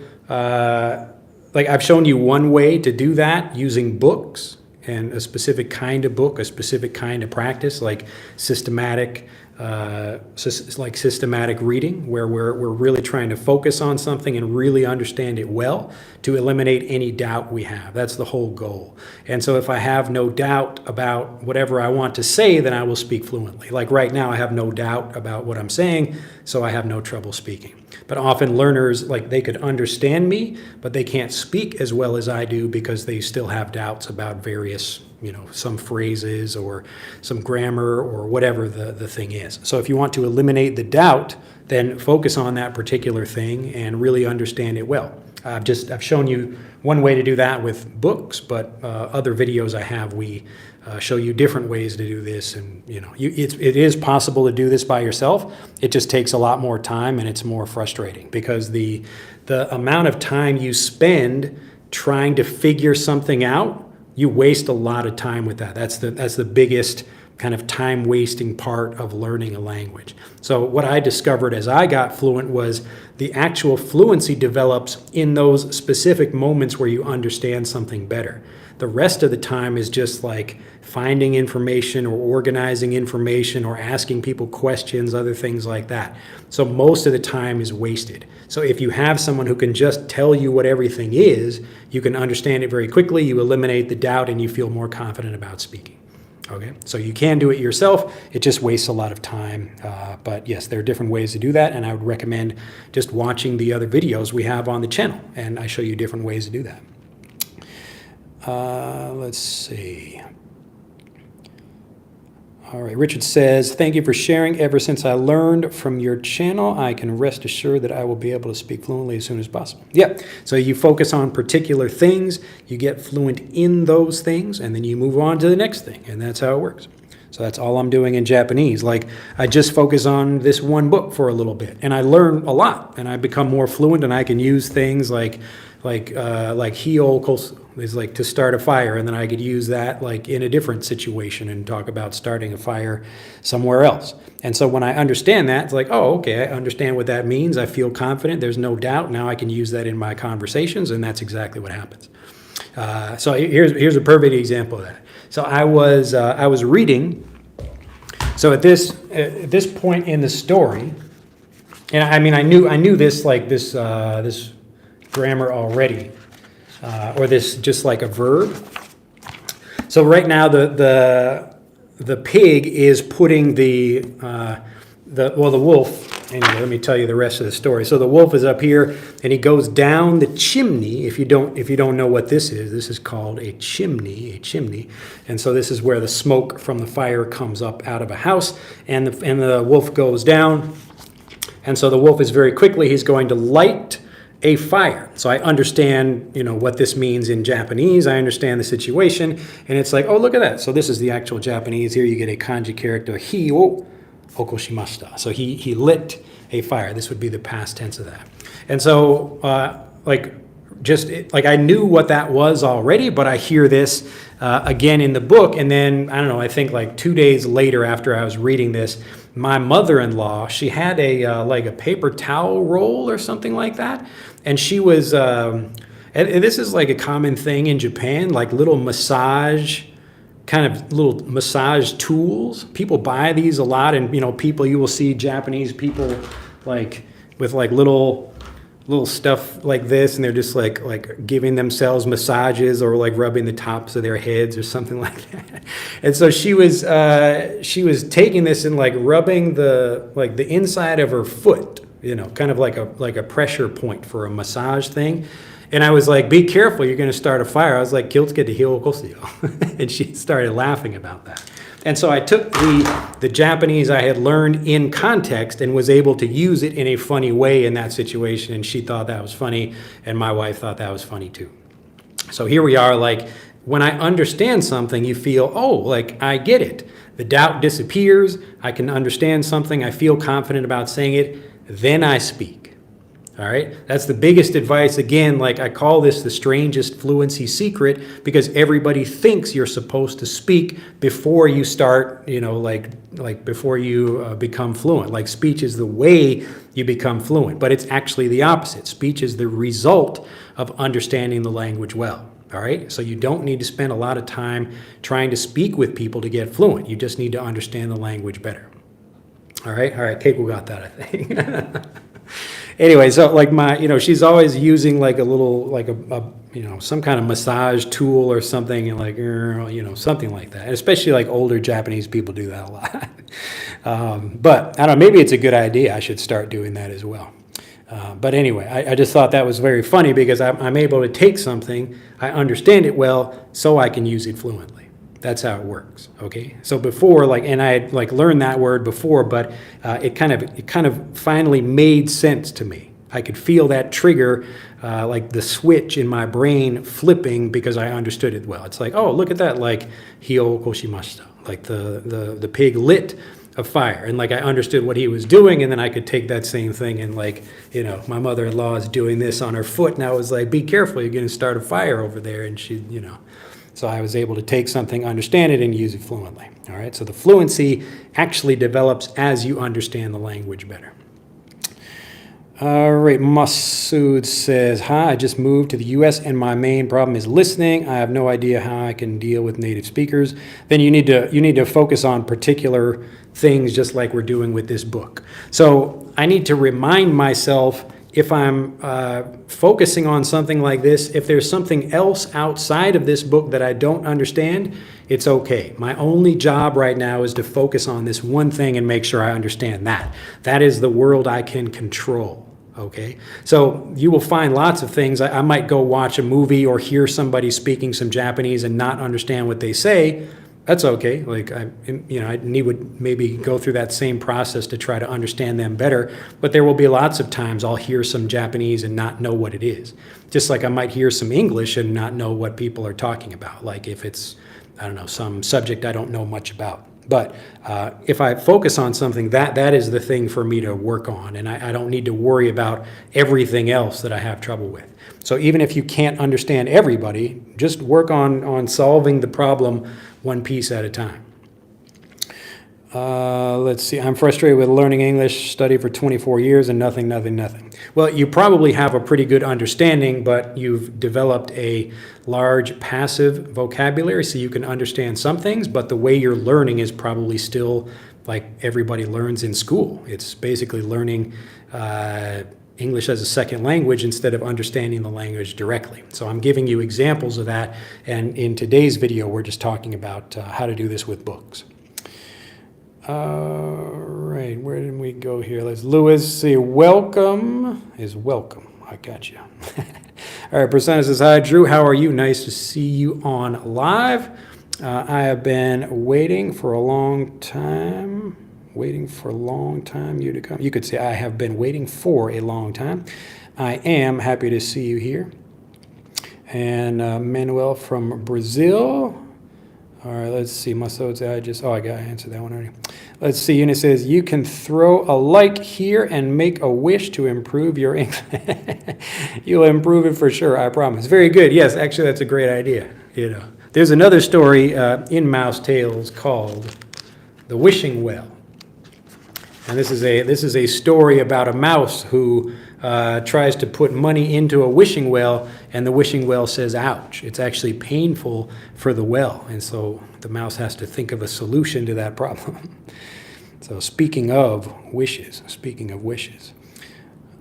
like, I've shown you one way to do that using books and a specific kind of book, a specific kind of practice, like systematic reading, where we're really trying to focus on something and really understand it well to eliminate any doubt we have. That's the whole goal. And so if I have no doubt about whatever I want to say, then I will speak fluently. Like right now, I have no doubt about what I'm saying, so I have no trouble speaking. But often learners, like, they could understand me, but they can't speak as well as I do because they still have doubts about various, some phrases or some grammar or whatever the thing is. So if you want to eliminate the doubt, then focus on that particular thing and really understand it well. I've shown you one way to do that with books, but other videos I have, we show you different ways to do this, and it is possible to do this by yourself. It just takes a lot more time, and it's more frustrating because the amount of time you spend trying to figure something out, you waste a lot of time with that. That's the biggest kind of time wasting part of learning a language. So what I discovered as I got fluent was the actual fluency develops in those specific moments where you understand something better. The rest of the time is just like finding information or organizing information or asking people questions, other things like that. So most of the time is wasted. So if you have someone who can just tell you what everything is, you can understand it very quickly, you eliminate the doubt, and you feel more confident about speaking. Okay, so you can do it yourself. It just wastes a lot of time. But yes, there are different ways to do that, and I would recommend just watching the other videos we have on the channel, and I show you different ways to do that. Let's see. All right, Richard says, thank you for sharing. Ever since I learned from your channel, I can rest assured that I will be able to speak fluently as soon as possible. Yeah, so you focus on particular things, you get fluent in those things, and then you move on to the next thing, and that's how it works. So that's all I'm doing in Japanese. Like, I just focus on this one book for a little bit, and I learn a lot, and I become more fluent, and I can use things like hio is like to start a fire, and then I could use that like in a different situation and talk about starting a fire somewhere else. And so when I understand that, it's like, oh, okay, I understand what that means. I feel confident. There's no doubt. Now I can use that in my conversations, and that's exactly what happens. So here's a perfect example of that. So I was reading. So at this point in the story, and I mean I knew this this grammar already, or this just like a verb. So right now the pig is putting the wolf anyway, let me tell you the rest of the story. So the wolf is up here, and he goes down the chimney. If you don't know what this is called a chimney, And so this is where the smoke from the fire comes up out of a house, and the wolf goes down. And so the wolf is very quickly, he's going to light a fire. So I understand, what this means in Japanese. I understand the situation, and it's like, oh, look at that. So this is the actual Japanese. Here you get a kanji character, hi o okoshimashita. So he lit a fire. This would be the past tense of that. And so, I knew what that was already, but I hear this again in the book, and then, I don't know, I think like 2 days later after I was reading this, my mother-in-law, she had a paper towel roll or something like that, and she was, and this is like a common thing in Japan, like little massage tools. People buy these a lot, and you will see Japanese people like with like little stuff like this, and they're just like giving themselves massages or like rubbing the tops of their heads or something like that. And so she was taking this and like rubbing the inside of her foot, kind of like a pressure point for a massage thing. And I was like, be careful, you're going to start a fire. I was like, "Kyotsuke hio okosu." And she started laughing about that. And so I took the Japanese I had learned in context and was able to use it in a funny way in that situation. And she thought that was funny, and my wife thought that was funny too. So here we are, like, when I understand something, you feel, oh, like, I get it. The doubt disappears. I can understand something. I feel confident about saying it. Then I speak. All right, that's the biggest advice. Again, like I call this the strangest fluency secret, because everybody thinks you're supposed to speak before you start, before you become fluent. Like speech is the way you become fluent, but it's actually the opposite. Speech is the result of understanding the language well. All right, so you don't need to spend a lot of time trying to speak with people to get fluent. You just need to understand the language better. All right, Keiko got that, I think. Anyway, so like she's always using like a little, like a some kind of massage tool or something, and like, something like that. And especially like older Japanese people do that a lot. But I don't know, maybe it's a good idea. I should start doing that as well. But anyway, I just thought that was very funny, because I'm able to take something, I understand it well, so I can use it fluently. That's how it works, okay? So before, and I had learned that word before, but it kind of finally made sense to me. I could feel that trigger, like the switch in my brain flipping, because I understood it well. It's like, oh, look at that, like hio koshimashita, like the pig lit a fire, and like I understood what he was doing, and then I could take that same thing and my mother-in-law is doing this on her foot, and I was like, be careful, you're going to start a fire over there, and she, So I was able to take something, understand it, and use it fluently. All right, so the fluency actually develops as you understand the language better. All right, Masood says, hi, I just moved to the U.S. and my main problem is listening. I have no idea how I can deal with native speakers. Then you need to focus on particular things, just like we're doing with this book. So I need to remind myself, if I'm focusing on something like this, if there's something else outside of this book that I don't understand, it's okay. My only job right now is to focus on this one thing and make sure I understand that. That is the world I can control. Okay, so you will find lots of things. I might go watch a movie or hear somebody speaking some Japanese and not understand what they say. That's okay. Like I would maybe go through that same process to try to understand them better. But there will be lots of times I'll hear some Japanese and not know what it is. Just like I might hear some English and not know what people are talking about. Like if it's, I don't know, some subject I don't know much about. But if I focus on something, that is the thing for me to work on, and I don't need to worry about everything else that I have trouble with. So even if you can't understand everybody, just work on solving the problem one piece at a time. Let's see, I'm frustrated with learning English, studied for 24 years and nothing. Well, you probably have a pretty good understanding, but you've developed a large passive vocabulary, so you can understand some things, but the way you're learning is probably still like everybody learns in school. It's basically learning English as a second language instead of understanding the language directly. So I'm giving you examples of that, and in today's video, we're just talking about how to do this with books. All right, where did we go here? Let's Lewis say welcome is welcome. I got you. All right, Prasanna says, hi, Drew. How are you? Nice to see you on live. I have been waiting for a long time. You to come. You could say, I have been waiting for a long time. I am happy to see you here. And Manuel from Brazil. All right, let's see. I answered that one already. Let's see. Eunice says, you can throw a like here and make a wish to improve your English. You'll improve it for sure, I promise. Very good. Yes, actually, that's a great idea. There's another story in Mouse Tales called The Wishing Well. And this is a story about a mouse who tries to put money into a wishing well, and the wishing well says, ouch. It's actually painful for the well. And so the mouse has to think of a solution to that problem. So speaking of wishes.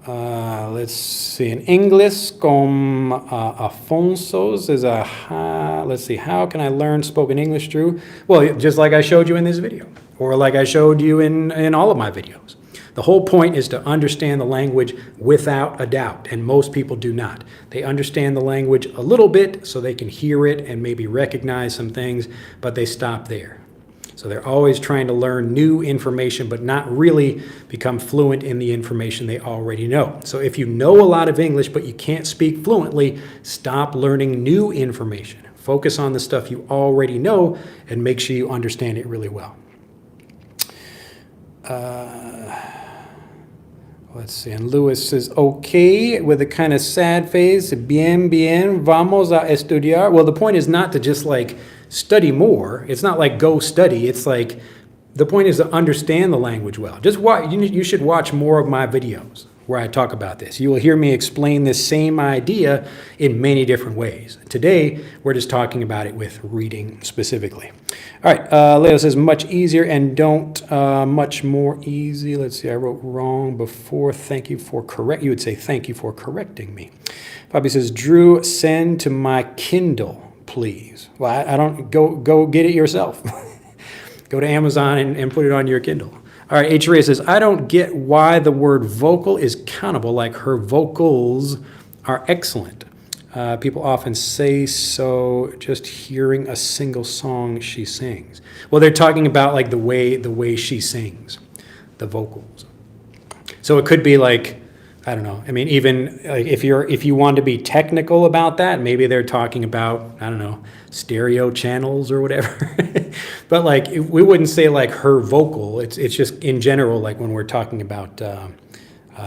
Let's see. In English, como Afonso says, let's see, how can I learn spoken English, Drew? Well, just like I showed you in this video, or like I showed you in all of my videos. The whole point is to understand the language without a doubt, and most people do not. They understand the language a little bit so they can hear it and maybe recognize some things, but they stop there. So they're always trying to learn new information, but not really become fluent in the information they already know. So if you know a lot of English, but you can't speak fluently, stop learning new information. Focus on the stuff you already know and make sure you understand it really well. Let's see, and Lewis says, okay, with a kind of sad face, bien, vamos a estudiar. Well, the point is not to just like study more. It's not like go study. It's like, the point is to understand the language well. Just watch, you should watch more of my videos where I talk about this. You will hear me explain this same idea in many different ways. Today, we're just talking about it with reading specifically. All right, Leo says much easier and don't much more easy. Let's see, I wrote wrong before. Thank you for you would say thank you for correcting me. Bobby says, Drew, send to my Kindle, please. Well, I don't, go get it yourself. Go to Amazon and put it on your Kindle. All right, H. says, I don't get why the word vocal is countable, like her vocals are excellent. People often say so just hearing a single song she sings. Well, they're talking about like the way she sings, the vocals. So it could be like, I don't know. I mean, even like if you want to be technical about that, maybe they're talking about, I don't know, stereo channels or whatever. But like we wouldn't say like her vocal. It's just in general, like when we're talking about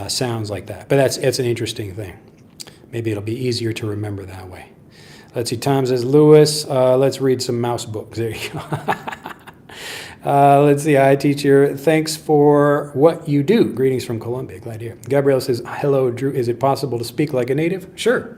sounds like that. But it's an interesting thing. Maybe it'll be easier to remember that way. Let's see. Tom says, Lewis, let's read some mouse books. There you go. Let's see. Hi, teacher. Thanks for what you do. Greetings from Colombia. Glad to hear. Gabrielle says, hello, Drew. Is it possible to speak like a native? Sure.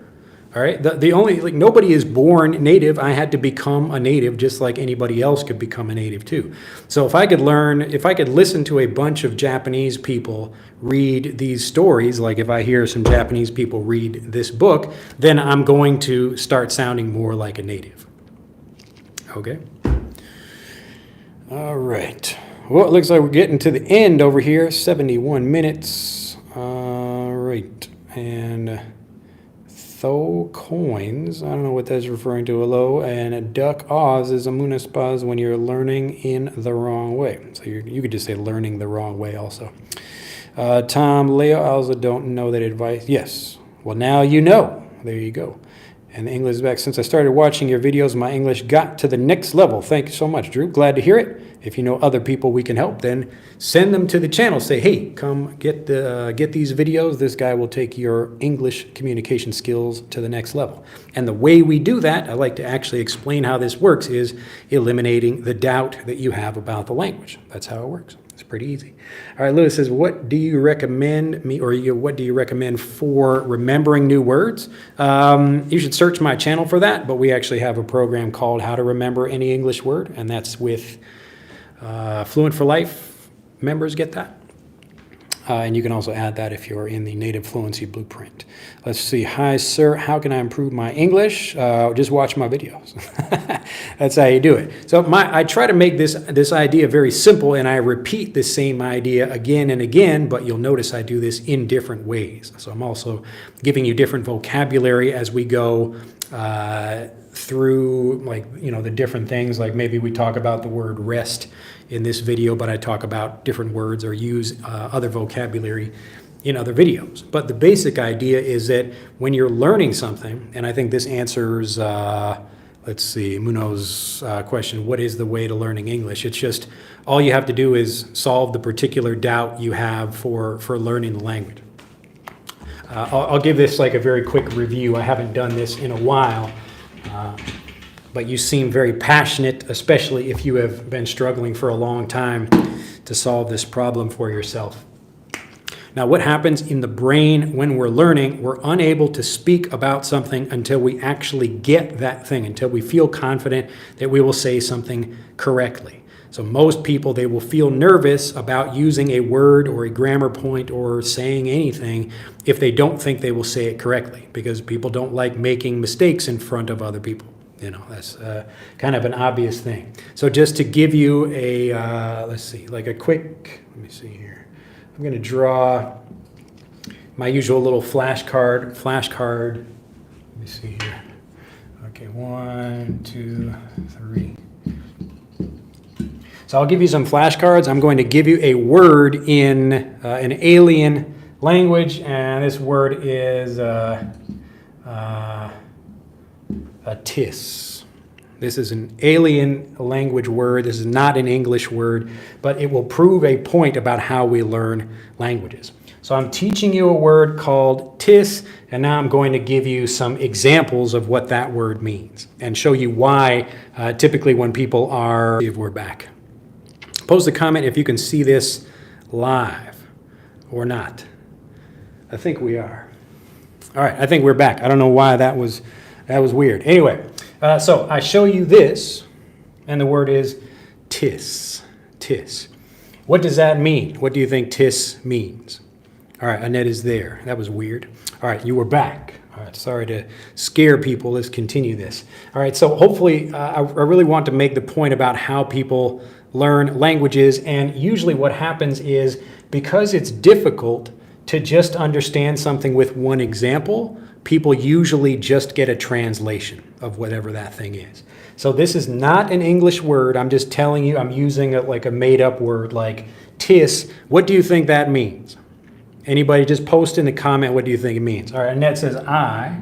All right. The only, like, nobody is born native. I had to become a native just like anybody else could become a native too. So if I could listen to a bunch of Japanese people read these stories, like if I hear some Japanese people read this book, then I'm going to start sounding more like a native. Okay. All right. Well, it looks like we're getting to the end over here. 71 minutes. All right. And Tho coins, I don't know what that's referring to, hello, and a duck Oz is a munaspaz when you're learning in the wrong way. So you could just say learning the wrong way also. Tom, Leo, I also don't know that advice. Yes. Well, now you know. There you go. And the English is back. Since I started watching your videos, my English got to the next level. Thank you so much, Drew. Glad to hear it. If you know other people we can help, then send them to the channel. Say, hey, come get these videos. This guy will take your English communication skills to the next level. And the way we do that, I like to actually explain how this works, is eliminating the doubt that you have about the language. That's how it works. It's pretty easy. All right, Lewis says, what do you recommend me, or what do you recommend for remembering new words? You should search my channel for that, but we actually have a program called How to Remember Any English Word, and that's with Fluent for Life members get that. And you can also add that if you're in the Native Fluency Blueprint. Let's see. Hi, sir. How can I improve my English? Just watch my videos. That's how you do it. So I try to make this idea very simple, and I repeat the same idea again and again, but you'll notice I do this in different ways. So I'm also giving you different vocabulary as we go through, like, you know, the different things. Like maybe we talk about the word rest in this video, but I talk about different words or use other vocabulary in other videos. But the basic idea is that when you're learning something, and I think this answers, let's see, Muno's question, what is the way to learning English? It's just all you have to do is solve the particular doubt you have for learning the language. I'll give this like a very quick review. I haven't done this in a while, but you seem very passionate, especially if you have been struggling for a long time to solve this problem for yourself. Now, what happens in the brain when we're learning, we're unable to speak about something until we actually get that thing, until we feel confident that we will say something correctly. So most people, they will feel nervous about using a word or a grammar point or saying anything if they don't think they will say it correctly, because people don't like making mistakes in front of other people. You know, that's kind of an obvious thing. So just to give you a, let's see, like a quick, let me see here. I'm going to draw my usual little flashcard. Let me see here. Okay, 1, 2, 3. So I'll give you some flashcards. I'm going to give you a word in an alien language, and this word is tis. This is an alien language word. This is not an English word, but it will prove a point about how we learn languages. So I'm teaching you a word called tis, and now I'm going to give you some examples of what that word means and show you why typically when people are, if we're back. Post a comment if you can see this live or not. I think we are. All right, I think we're back. I don't know why that was weird. Anyway. So I show you this, and the word is tis. Tis. What does that mean? What do you think tis means? All right, Annette is there. That was weird. All right, you were back. All right, sorry to scare people. Let's continue this. All right, so hopefully I really want to make the point about how people learn languages, and usually what happens is because it's difficult to just understand something with one example, people usually just get a translation of whatever that thing is. So this is not an English word. I'm just telling you, I'm using like a made-up word like tis. What do you think that means? Anybody just post in the comment, what do you think it means? All right, Annette says I.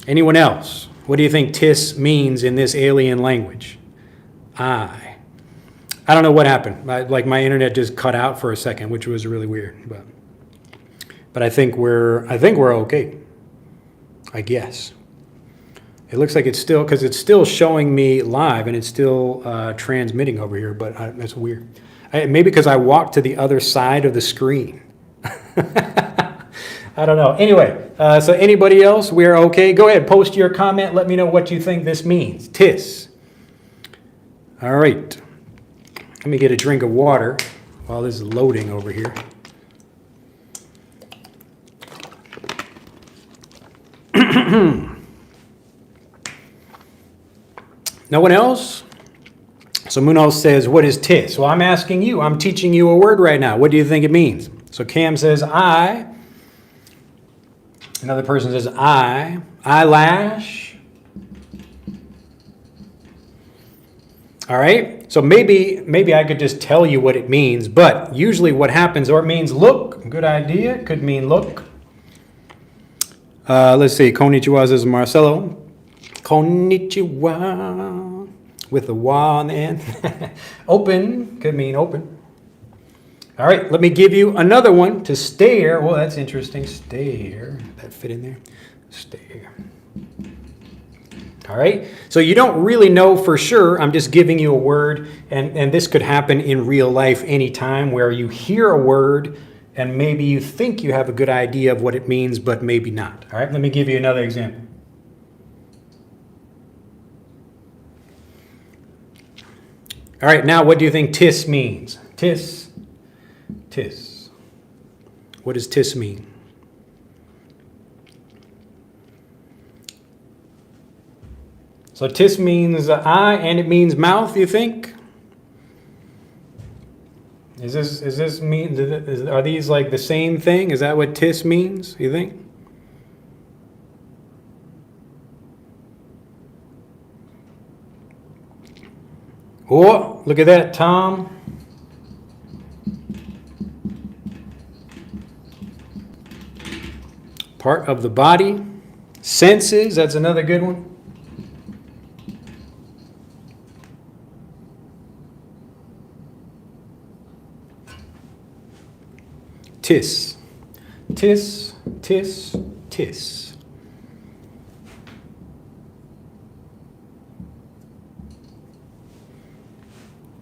Anyone else? What do you think tis means in this alien language? I don't know what happened. Like my internet just cut out for a second, which was really weird. But I think we're okay, I guess. It looks like it's still, because it's still showing me live and it's still transmitting over here, but that's weird. Maybe because I walked to the other side of the screen. I don't know. Anyway, so anybody else, we're okay? Go ahead, post your comment. Let me know what you think this means. Tis. All right. Let me get a drink of water while this is loading over here. No one else? So Munoz says, what is tis? Well, I'm asking you. I'm teaching you a word right now. What do you think it means? So Cam says, I. Another person says, eyelash. All right. So maybe I could just tell you what it means, but usually what happens, or it means look. Good idea. Could mean look. Let's see. Konnichiwa says Marcelo. Konnichiwa. With the wa on the end. Open. Could mean open. All right. Let me give you another one. To stare. Well, that's interesting. Stare. That fit in there. Stare. All right. So you don't really know for sure. I'm just giving you a word. And this could happen in real life anytime where you hear a word and maybe you think you have a good idea of what it means, but maybe not. All right, let me give you another example. All right, now what do you think tis means? Tis, tis. What does tis mean? So tis means eye and it means mouth, you think? Are these like the same thing? Is that what tis means, you think? Oh, look at that, Tom. Part of the body. Senses, that's another good one. Tis. Tis, tis, tis.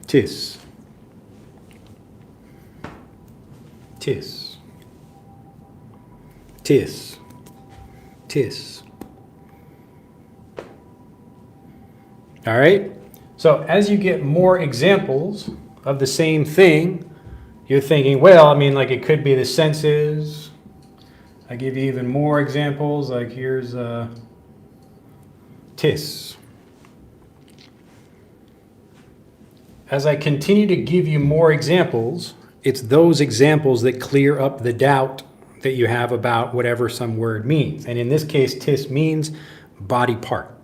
Tis. Tis. Tis. Tis. All right? So as you get more examples of the same thing, you're thinking, well, I mean, like it could be the senses. I give you even more examples, like here's tis. As I continue to give you more examples, it's those examples that clear up the doubt that you have about whatever some word means. And in this case, tis means body part.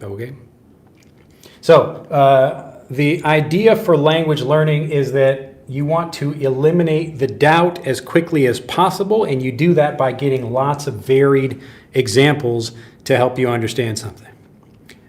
Okay? So, the idea for language learning is that you want to eliminate the doubt as quickly as possible, and you do that by getting lots of varied examples to help you understand something.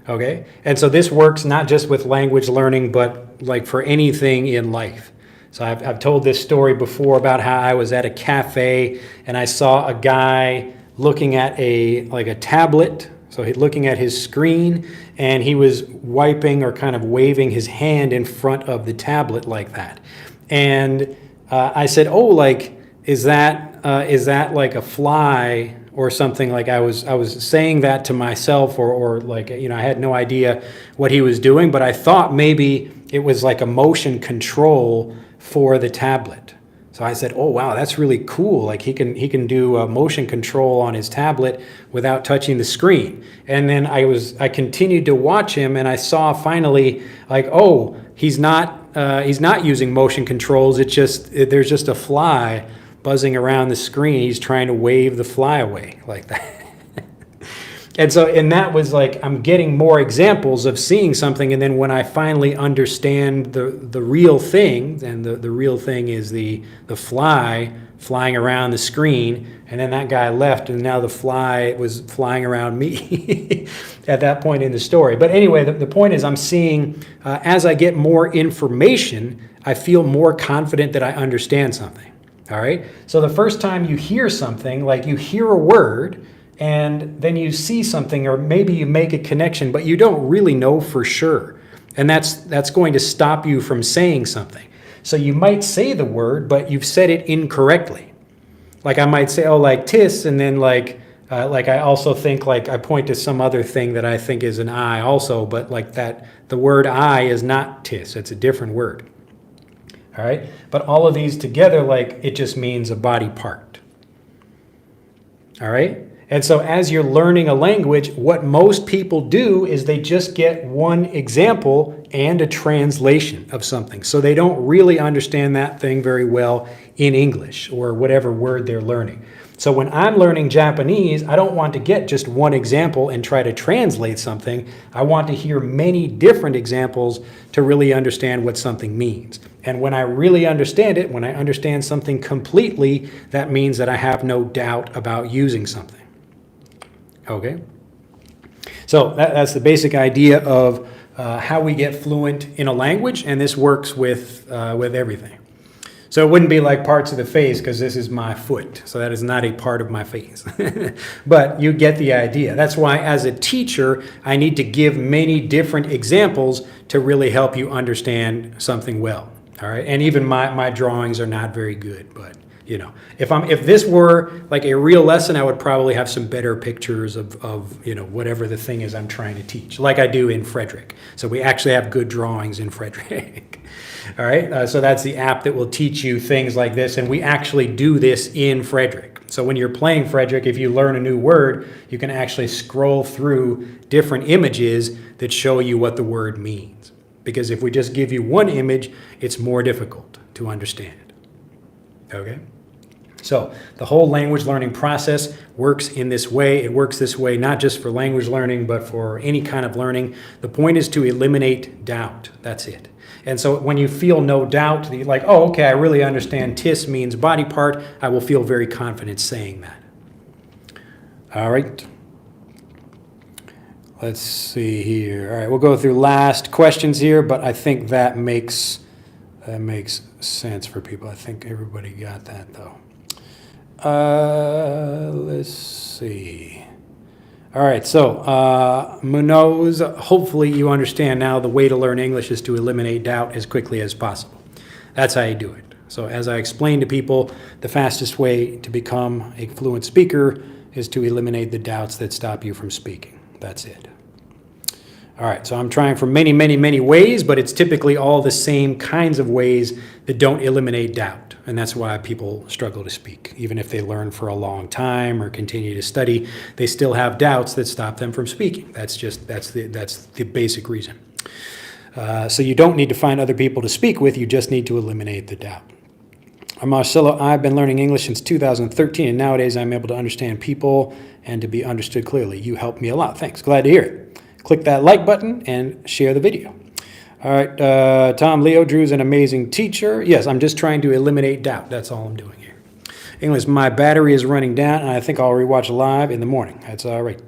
Okay? And so this works not just with language learning, but like for anything in life. So I've told this story before about how I was at a cafe and I saw a guy looking at a tablet. So he's looking at his screen and he was wiping or kind of waving his hand in front of the tablet like that. And I said, oh, like, is that like a fly or something? Like I was saying that to myself or like, you know, I had no idea what he was doing, but I thought maybe it was like a motion control for the tablet. So I said, oh, wow, that's really cool. Like he can do a motion control on his tablet without touching the screen. And then I continued to watch him and I saw finally like, oh, he's not using motion controls. There's just a fly buzzing around the screen. He's trying to wave the fly away like that. And that was like, I'm getting more examples of seeing something, and then when I finally understand the real thing, and the real thing is the fly flying around the screen, and then that guy left, and now the fly was flying around me at that point in the story. But anyway, the point is I'm seeing, as I get more information, I feel more confident that I understand something, all right? So the first time you hear something, like you hear a word, and then you see something, or maybe you make a connection, but you don't really know for sure. And that's going to stop you from saying something. So you might say the word, but you've said it incorrectly. Like I might say, oh, like tis, and then like I also think like I point to some other thing that I think is an I also, but like that the word I is not tis, it's a different word. All right? But all of these together, like it just means a body part. All right? And so as you're learning a language, what most people do is they just get one example and a translation of something. So they don't really understand that thing very well in English or whatever word they're learning. So when I'm learning Japanese, I don't want to get just one example and try to translate something. I want to hear many different examples to really understand what something means. And when I really understand it, when I understand something completely, that means that I have no doubt about using something. Okay, so that's the basic idea of how we get fluent in a language, and this works with everything. So it wouldn't be like parts of the face, because this is my foot, so that is not a part of my face. But you get the idea. That's why as a teacher, I need to give many different examples to really help you understand something well. All right, and even my drawings are not very good, but you know, if this were like a real lesson, I would probably have some better pictures of you know, whatever the thing is I'm trying to teach, like I do in Frederick. So we actually have good drawings in Frederick. All right, so that's the app that will teach you things like this, and we actually do this in Frederick. So when you're playing Frederick, if you learn a new word, you can actually scroll through different images that show you what the word means. Because if we just give you one image, it's more difficult to understand. Okay? So the whole language learning process works in this way. It works this way not just for language learning, but for any kind of learning. The point is to eliminate doubt. That's it. And so when you feel no doubt, you're like, oh, okay, I really understand tis means body part, I will feel very confident saying that. All right. Let's see here. All right, we'll go through last questions here, but I think that makes sense for people. I think everybody got that, though. Let's see. All right, so Munoz, hopefully you understand now the way to learn English is to eliminate doubt as quickly as possible. That's how you do it. So as I explain to people, the fastest way to become a fluent speaker is to eliminate the doubts that stop you from speaking. That's it. All right, so I'm trying for many, many, many ways, but it's typically all the same kinds of ways that don't eliminate doubt. And that's why people struggle to speak. Even if they learn for a long time or continue to study, they still have doubts that stop them from speaking. That's the basic reason. So you don't need to find other people to speak with, you just need to eliminate the doubt. Marcelo, I've been learning English since 2013, and nowadays I'm able to understand people and to be understood clearly. You helped me a lot. Thanks. Glad to hear it. Click that like button and share the video. All right, Tom Leo, Drew's an amazing teacher. Yes, I'm just trying to eliminate doubt. That's all I'm doing here. English, my battery is running down, and I think I'll rewatch live in the morning. That's all right.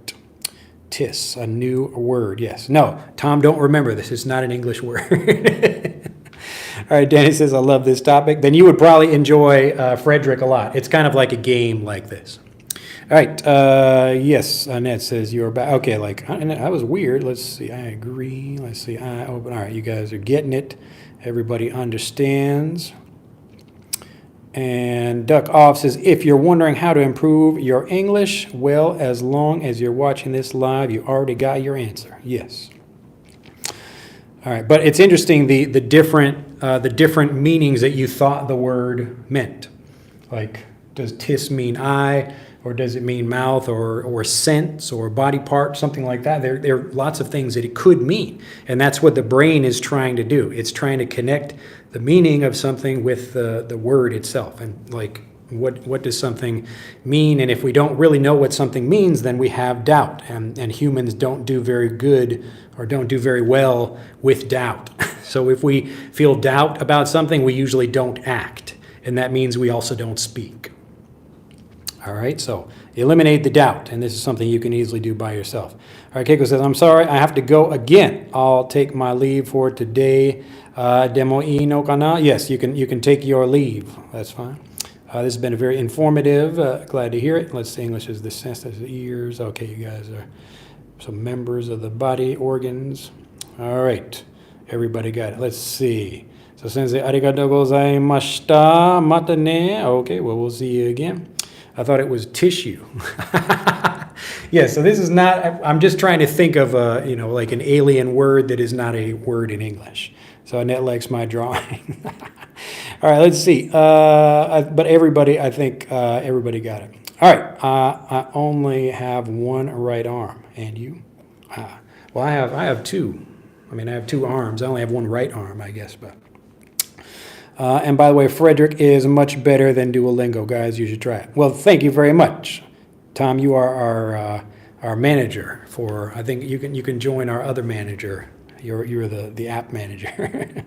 Tis, a new word. Yes. No, Tom, don't remember this. It's not an English word. All right, Danny says, I love this topic. Then you would probably enjoy Frederick a lot. It's kind of like a game like this. All right, yes, Annette says you're back. Okay, that was weird. Let's see, I agree. Let's see, I open. All right, you guys are getting it. Everybody understands. And Duck Off says, if you're wondering how to improve your English, well, as long as you're watching this live, you already got your answer. Yes. All right, but it's interesting the different meanings that you thought the word meant. Like, does tis mean I? Or does it mean mouth or sense or body part, something like that? There are lots of things that it could mean. And that's what the brain is trying to do. It's trying to connect the meaning of something with the word itself. And like, what does something mean? And if we don't really know what something means, then we have doubt. And humans don't do very good or don't do very well with doubt. So if we feel doubt about something, we usually don't act. And that means we also don't speak. All right, so eliminate the doubt, and this is something you can easily do by yourself. All right, Keiko says, I'm sorry, I have to go again. I'll take my leave for today. Demo no kana? Yes, you can take your leave. That's fine. This has been a very informative. Glad to hear it. Let's see, English is the sense, that's the ears. Okay, you guys are some members of the body organs. All right, everybody got it. Let's see. So, sensei, arigatou gozaimashita. Mata ne. Okay, well, we'll see you again. I thought it was tissue. Yeah, so this is not, I'm just trying to think of like an alien word that is not a word in English. So Annette likes my drawing. All right, let's see. But everybody, I think everybody got it. All right, I only have one right arm. And you? Well, I have two. I mean, I have two arms. I only have one right arm, I guess, but. And by the way, Frederick is much better than Duolingo, guys. You should try it. Well, thank you very much, Tom. You are our manager for. I think you can join our other manager. You're the app manager.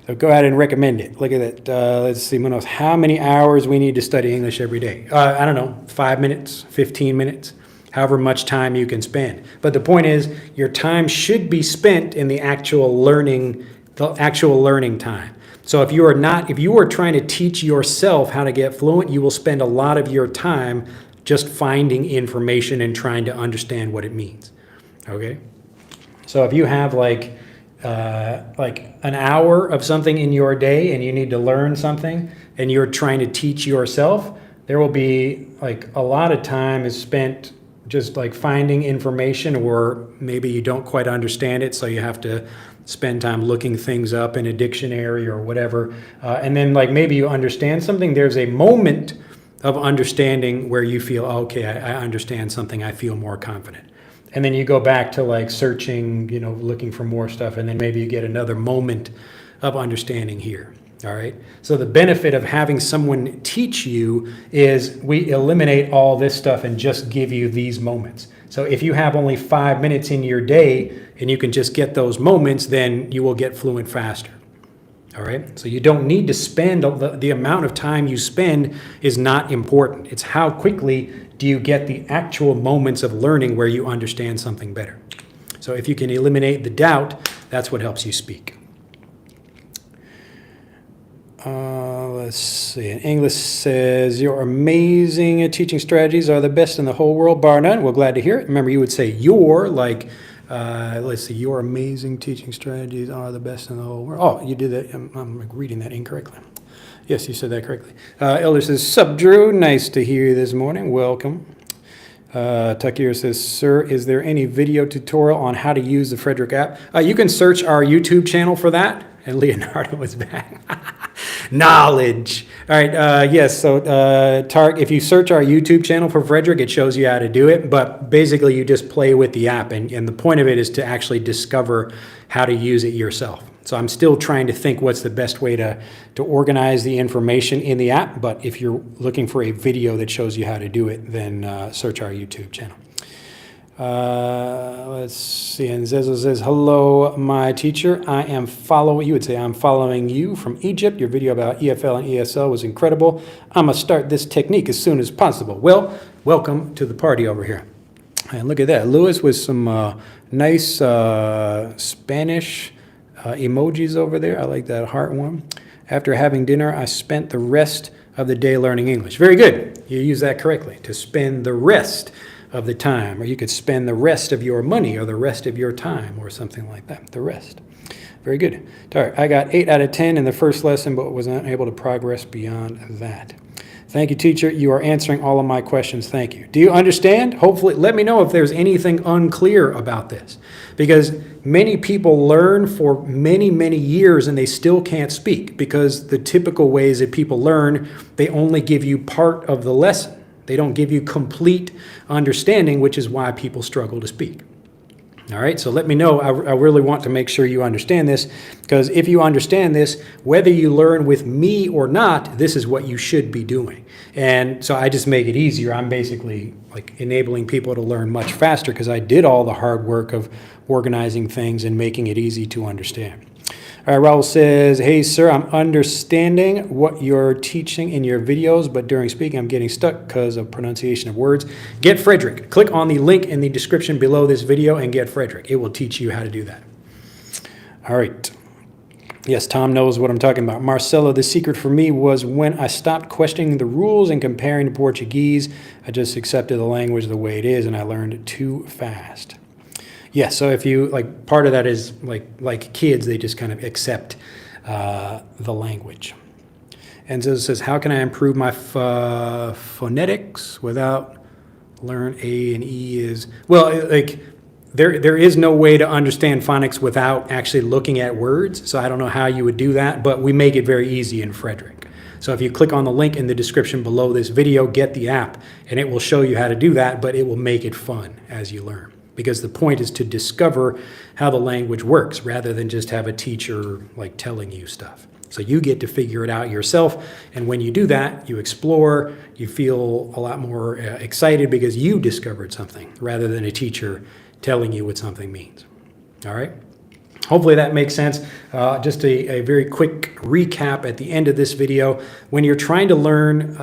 So go ahead and recommend it. Look at that. Let's see, Manos. How many hours we need to study English every day? I don't know. 5 minutes, 15 minutes, however much time you can spend. But the point is, your time should be spent in the actual learning time. So if you are trying to teach yourself how to get fluent, you will spend a lot of your time just finding information and trying to understand what it means. Okay? So if you have like an hour of something in your day and you need to learn something and you're trying to teach yourself, there will be like a lot of time is spent just like finding information, or maybe you don't quite understand it, so you have to spend time looking things up in a dictionary or whatever, and then like maybe you understand something. There's a moment of understanding where you feel, oh, okay, I understand something, I feel more confident. And then you go back to like searching, looking for more stuff, and then maybe you get another moment of understanding here. All right. So the benefit of having someone teach you is we eliminate all this stuff and just give you these moments. So if you have only 5 minutes in your day and you can just get those moments, then you will get fluent faster. All right. So you don't need to spend the amount of time you spend is not important. It's how quickly do you get the actual moments of learning where you understand something better. So if you can eliminate the doubt, that's what helps you speak. Let's see. English says, your amazing teaching strategies are the best in the whole world, bar none. Well, glad to hear it. Remember, you would say your, like, let's see, your amazing teaching strategies are the best in the whole world. Oh, you did that. I'm reading that incorrectly. Yes, you said that correctly. Elder says, sup, Drew. Nice to hear you this morning. Welcome. Takir says, sir, is there any video tutorial on how to use the Frederick app? You can search our YouTube channel for that. And Leonardo was back. Knowledge. All right. Yes. So, Tark, if you search our YouTube channel for Frederick, it shows you how to do it. But basically, you just play with the app. And the point of it is to actually discover how to use it yourself. So I'm still trying to think what's the best way to organize the information in the app. But if you're looking for a video that shows you how to do it, then search our YouTube channel. Let's see. And Zezo says, hello, my teacher. You would say, I'm following you from Egypt. Your video about EFL and ESL was incredible. I'm going to start this technique as soon as possible. Well, welcome to the party over here. And look at that. Lewis with some nice Spanish emojis over there. I like that heart one. After having dinner, I spent the rest of the day learning English. Very good. You use that correctly. To spend the rest of the time, or you could spend the rest of your money or the rest of your time or something like that. The rest. Very good. All right, I got 8 out of 10 in the first lesson, but was not able to progress beyond that. Thank you, teacher. You are answering all of my questions. Thank you. Do you understand? Hopefully, let me know if there's anything unclear about this, because many people learn for many, many years and they still can't speak, because the typical ways that people learn, they only give you part of the lesson. They don't give you complete understanding, which is why people struggle to speak. All right, so let me know. I really want to make sure you understand this, because if you understand this, whether you learn with me or not, this is what you should be doing. And so I just make it easier. I'm basically like enabling people to learn much faster because I did all the hard work of organizing things and making it easy to understand. All right, Raul says, hey, sir, I'm understanding what you're teaching in your videos, but during speaking, I'm getting stuck because of pronunciation of words. Get Frederick. Click on the link in the description below this video and get Frederick. It will teach you how to do that. All right. Yes, Tom knows what I'm talking about. Marcelo, the secret for me was when I stopped questioning the rules and comparing to Portuguese. I just accepted the language the way it is, and I learned too fast. Yeah, so if you, like, part of that is like kids, they just kind of accept the language. And so it says, how can I improve my phonetics without learn A and E is, well, like, there is no way to understand phonics without actually looking at words. So I don't know how you would do that, but we make it very easy in Frederick. So if you click on the link in the description below this video, get the app, and it will show you how to do that, but it will make it fun as you learn. Because the point is to discover how the language works rather than just have a teacher like telling you stuff. So you get to figure it out yourself. And when you do that, you explore, you feel a lot more excited because you discovered something rather than a teacher telling you what something means. All right. Hopefully that makes sense. Just a very quick recap at the end of this video. When you're trying to learn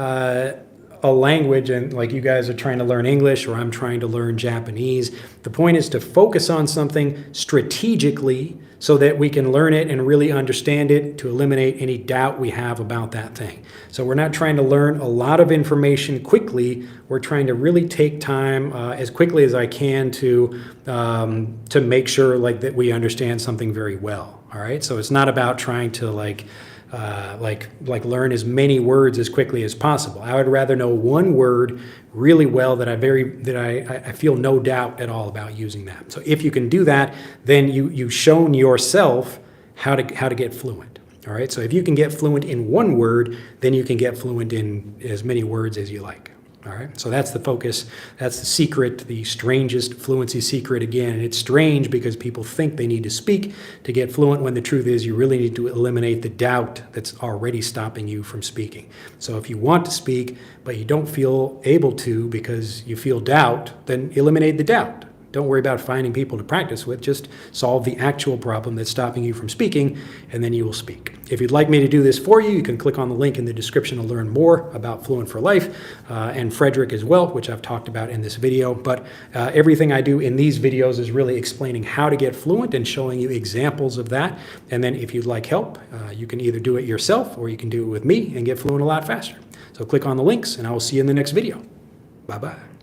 a language, and like you guys are trying to learn English or I'm trying to learn Japanese, the point is to focus on something strategically so that we can learn it and really understand it, to eliminate any doubt we have about that thing. So we're not trying to learn a lot of information quickly. We're trying to really take time as quickly as I can to make sure like that we understand something very well. All right, so it's not about trying to like learn as many words as quickly as possible. I would rather know one word really well that I feel no doubt at all about using that. So if you can do that, then you've shown yourself how to get fluent. All right, so if you can get fluent in one word, then you can get fluent in as many words as you like. All right, so that's the focus. That's the secret, the strangest fluency secret again. And it's strange because people think they need to speak to get fluent when the truth is you really need to eliminate the doubt that's already stopping you from speaking. So if you want to speak, but you don't feel able to because you feel doubt, then eliminate the doubt. Don't worry about finding people to practice with. Just solve the actual problem that's stopping you from speaking, and then you will speak. If you'd like me to do this for you, you can click on the link in the description to learn more about Fluent for Life and Frederick as well, which I've talked about in this video. But everything I do in these videos is really explaining how to get fluent and showing you examples of that. And then if you'd like help, you can either do it yourself or you can do it with me and get fluent a lot faster. So click on the links, and I will see you in the next video. Bye-bye.